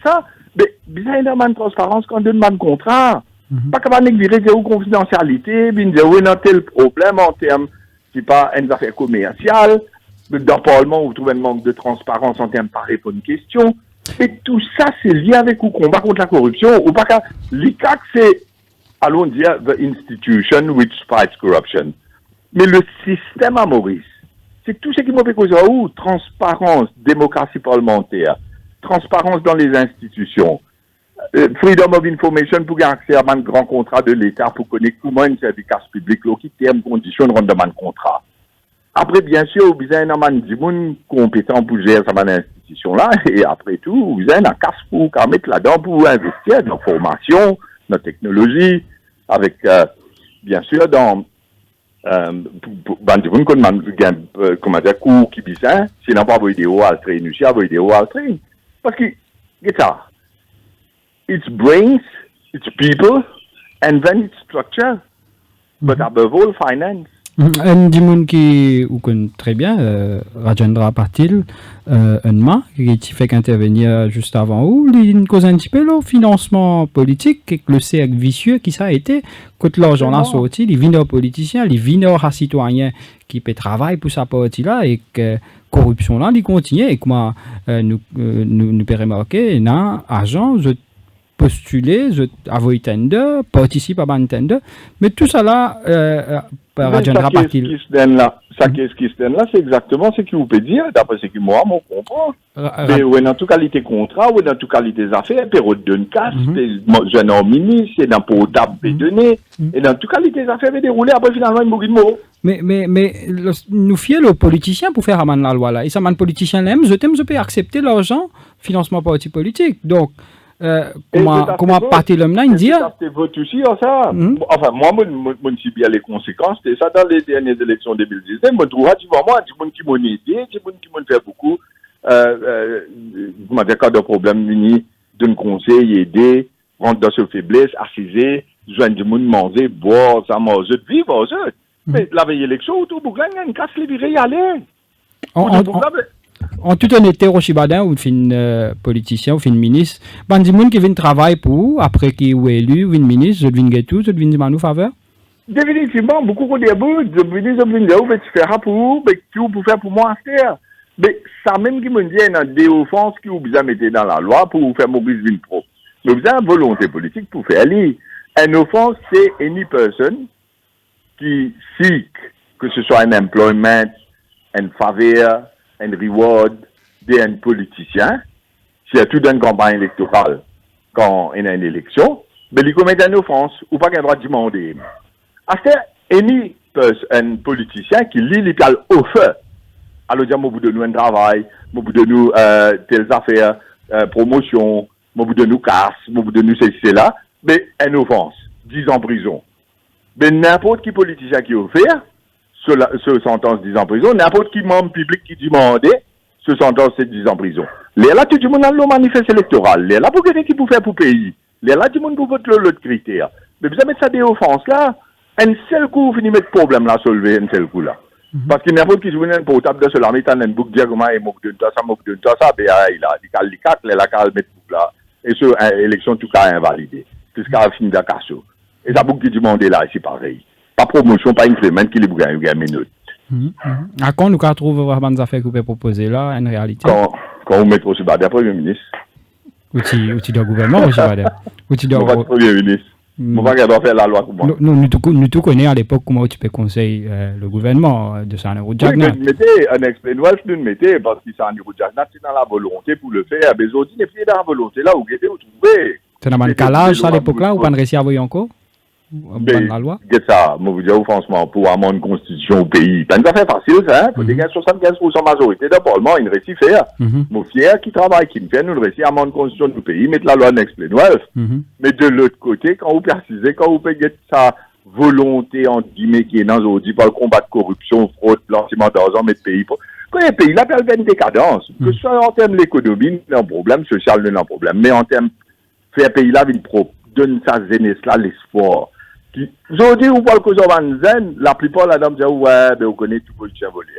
Ça, mais, bizarre, il y a une transparence quand on donne un contrat. Pas qu'à négliger des confidentialités, bien dire, oui, on a tel problème en termes, c'est pas une affaire commerciale. Dans le Parlement, vous trouvez un manque de transparence en termes de pas répondre à une question. Et tout ça, c'est lié avec le combat contre la corruption. Ou pas qu'à, l'ICAC, c'est, allons dire, the institution which fights corruption. Mais le système à Maurice, c'est tout ce qui m'a fait causer où transparence, démocratie parlementaire, transparence dans les institutions, freedom of information pour avoir accès à un grand contrat de l'État pour connaître comment une service public, qui terme conditions de rendre un contrat. Après, bien sûr, vous avez un monde compétent pour gérer cette institution-là, et après tout, vous avez un casse pour mettre là-dedans pour investir dans la formation, dans la technologie, avec, bien sûr, dans comment dire, cours qui bizarre, sinon pas vos idéaux à train, nous vos idéaux à train. Parce que, ça, it's brains, it's people, and then it's structure, but above all, finance. Un dimoun qui ou connaît très bien, Rajendra Patil, un main qui fait qu'intervenir juste avant où il cause un petit peu le financement politique et le cercle vicieux qui ça a été quand l'argent là sorti, les vineurs politiciens, les vineurs citoyens qui peut travailler pour sa partie là et que corruption là, il continue et comment nous peut remarquer, non, agent postuler, avoir tender, participer à un tender, mais tout ça là, raviendra pas qu'il. Ça qui se donne là, c'est exactement ce que vous pouvez dire, d'après ce que moi, je comprends. Mais ouais, dans toute qualité contrat, ou dans toute qualité affaires, période d'une casse, jeune homme ministre, c'est dans portable donné, et dans toute qualité affaires, dérouler, après finalement, il mourit de mots. Mais nous fions les politiciens pour faire amende la loi là. Et ça, les politiciens l'aiment, je peux accepter l'argent, financement parti politique. Donc, comment partir l'homme là, il dit. C'est votre aussi, ça. Enfin, moi, je sais bien les conséquences. C'est ça dans les dernières élections 2019. Je trouve, tu vois, moi, des gens qui m'ont aidé, des gens qui m'ont fait beaucoup. Vous m'avez cas de problème, unis, d'un conseil, aider, rentrer dans ce faiblesse, assiser, joindre du monde, manger, boire, ça mange, vivre, mais la veille élection, tout le monde, une casse les virées, y aller. En toute honnêteté, Rochibadin, ou fin politicien, ou fin ministre, ben des gens qui viennent travailler pour, après qu'ils sont élus, ou une ministre, je viens tout, je viens demander faveur. Définitivement, beaucoup de gens, je viens dire, mais tu feras pour vous, mais tu peux faire pour moi à faire. Mais ça même qui me dit, il y a des offenses qui vous besoin mettre dans la loi pour vous faire Maurice Vinpro. Vous avez une volonté politique pour faire aller. Une offense, c'est any person qui seek, que ce soit un employment, un faveur, un reward d'un politicien, si y a tout dans une campagne électorale, quand il y a une élection, mais il commet une offense, ou pas qu'il a le droit de demander. Un politicien qui lit les piales au feu, alors dire, moi, vous de nous un travail, moi, vous de nous telles affaires, promotion, moi, vous de nous casse, moi, vous de nous c'est là, mais une offense, 10 ans en prison. Mais n'importe qui politicien qui offert, ce sentence 10 ans en prison, n'importe qui membre public qui demandait, ce sentence c'est 10 ans en prison. Les là, tout le monde a le manifeste électoral. Les là, pour quelqu'un qui peut faire pour pays. Les là, tout le monde peut voter l'autre critère. Mais vous avez ça des offenses là, un seul coup, vous finissez mettre problème là, soulever un seul coup là. Parce que n'importe qui joue un portable de cela, mettre un bouc diagonal et moque de ça, ben il a dit qu'il a les la calme mettre bouc là. Et ce, élection tout cas invalidé. Puisqu'il a fini d'accasso. Et ça bouc qui demande là, c'est pareil. Pas promotion, pas implément qui les bouc à une minute. À quand nous trouvons vraiment des affaires que vous pouvez proposer là, en réalité? Quand vous mettez aussi Bader, Premier ministre. Outil de gouvernement, aussi Bader. Outil de Premier ministre. On va faire la loi. Nous tout connaissons à l'époque comment tu peux conseiller le gouvernement de ça en euro Jagnat. Oui, mettez un explain Welsh, nous mettez parce que ça en euro Jagnat, c'est dans la volonté pour le faire. Mais aujourd'hui, n'est plus dans la volonté là où vous trouvez. C'est dans un calage à l'époque là où on ne réussit à voir encore la loi. C'est ça, moi vous dis franchement, pour avoir une constitution au pays, c'est une affaire facile ça, hein, pour des 75% majorité d'un parlement, il ne réussit faire. Mon fier qui travaille, qui me fait, nous réussit à avoir une constitution du pays, mettre la loi en explain Welsh. Mais de l'autre côté, quand vous précisez, quand vous payez sa volonté, entre guillemets, qui est dans aujourd'hui, par le combat de corruption, fraude, blanchiment d'argent, mettre le pays pour. Quand les pays là, il y a une décadence. Que ce soit en termes de l'économie, il y a un problème, social, il y a un problème. Mais en termes, faire pays là, il donne sa jeunesse là, l'espoir. Aujourd'hui, vous parlez que Zen, la plupart de la dame disent ouais, ben vous connaissez tout politicien volé.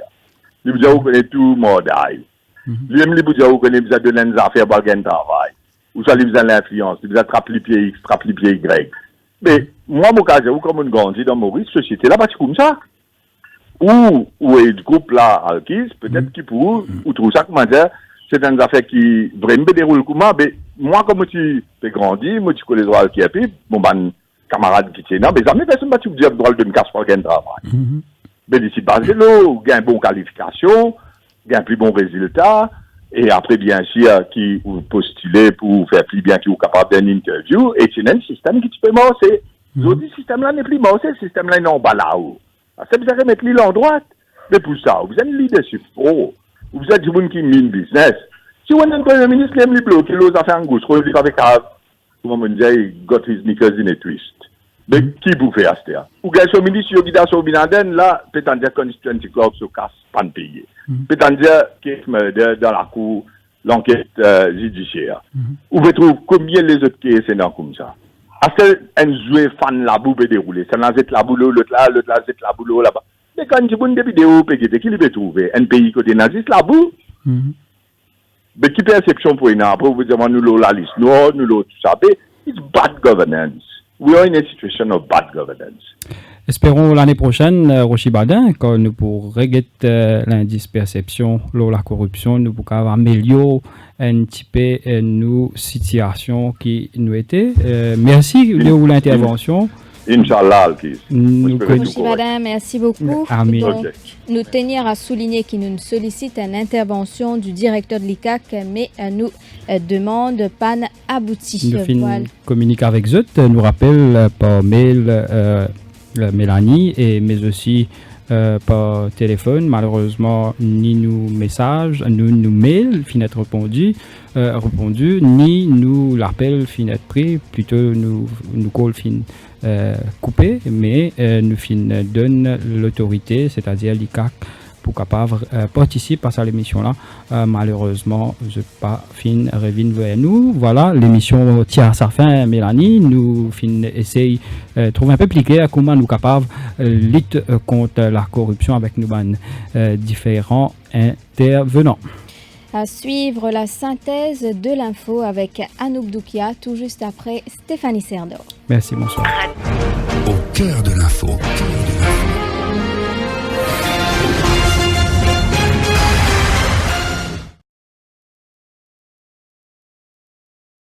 Ils vous disent vous connaissez tout mordaille. Ils vous disent vous connaissez vous donné des affaires pour gagner travail. Ou soit ils vous l'influence, ils vous attrapent les pieds X, attrapent les pieds Y. Mais moi, mon cas, vous comme on grandit dans Maurice, société là, c'est comme ça. Ou est le groupe là, Alkis, peut-être qui pour ou trouve ça comment dire, c'est une affaire qui vraiment déroule comme ça. Mais moi, comme tu fais grandir, moi tu connais les droits qui a pris, mon ban camarade qui tient, mais jamais personne va te dire droit de me casser pour gagner travail. Mais d'ici basé l'eau, gagne bonne qualification, gagne plus bon résultat, et après bien sûr qui vous postulez pour faire plus bien qui vous capable d'une interview, et c'est un système qui tu peux morcer. Aujourd'hui, ce système là n'est plus morcé, ce système là est en bas là-haut. C'est vous allez mettre l'île en droite. Mais pour ça, vous êtes un leadership pro, vous êtes du monde qui mine business. Si vous êtes un premier ministre, il aime les bloquer, les affaires en gauche, il avec comment on dit, il got his knickers in a twist. Mais qui vous fait acheter? Ou bien, ce ministre, il y a sur Binaden, là, peut-on dire constituency club se casse, pas de payer. Peut-on dire qu'il dans la cour, l'enquête judiciaire. Ou vous trouvez combien les autres cases c'est dans comme ça? Est-ce qu'un joueur fan la boue peut dérouler? Ça n'a pas la boulot, l'autre là, c'est la boulot là-bas. Mais quand tu vois des vidéos, qui peut trouver? Un pays côté naziste, la boue? Mais qui perception pour une après, vous dites, nous la liste noire, nous tout ça. It's bad governance. We are in a situation of bad governance. Espérons l'année prochaine, Rochi Badin, quand nous pourrons régler l'indice perception de la corruption, nous pourrons améliorer un petit peu nos situations qui nous étaient. Merci de l'intervention. Inch'Allah, Rochi Badin, merci beaucoup. Amen. Donc, nous tenir à souligner qu'il nous sollicite une intervention du directeur de l'ICAC, mais nous demande pas abouti. Nous communiquons avec eux, nous rappelle par mail Mélanie, mais aussi par téléphone. Malheureusement, ni nous messages, nous mails, finette répondu, ni nous l'appel, finette pris, plutôt nous call fin coupé, mais nous fin donne l'autorité, c'est-à-dire l'ICAC, pour capable participer à cette émission-là. Malheureusement, je pas fin revient vers nous. Voilà, l'émission tient à sa fin, Mélanie. Nous fin essaye trouver un peu pliqué à comment nous capables lutter contre la corruption avec nos différents intervenants. À suivre la synthèse de l'info avec Anouk Doukia, tout juste après Stéphanie Serdor. Merci, bonsoir. Au cœur de l'info.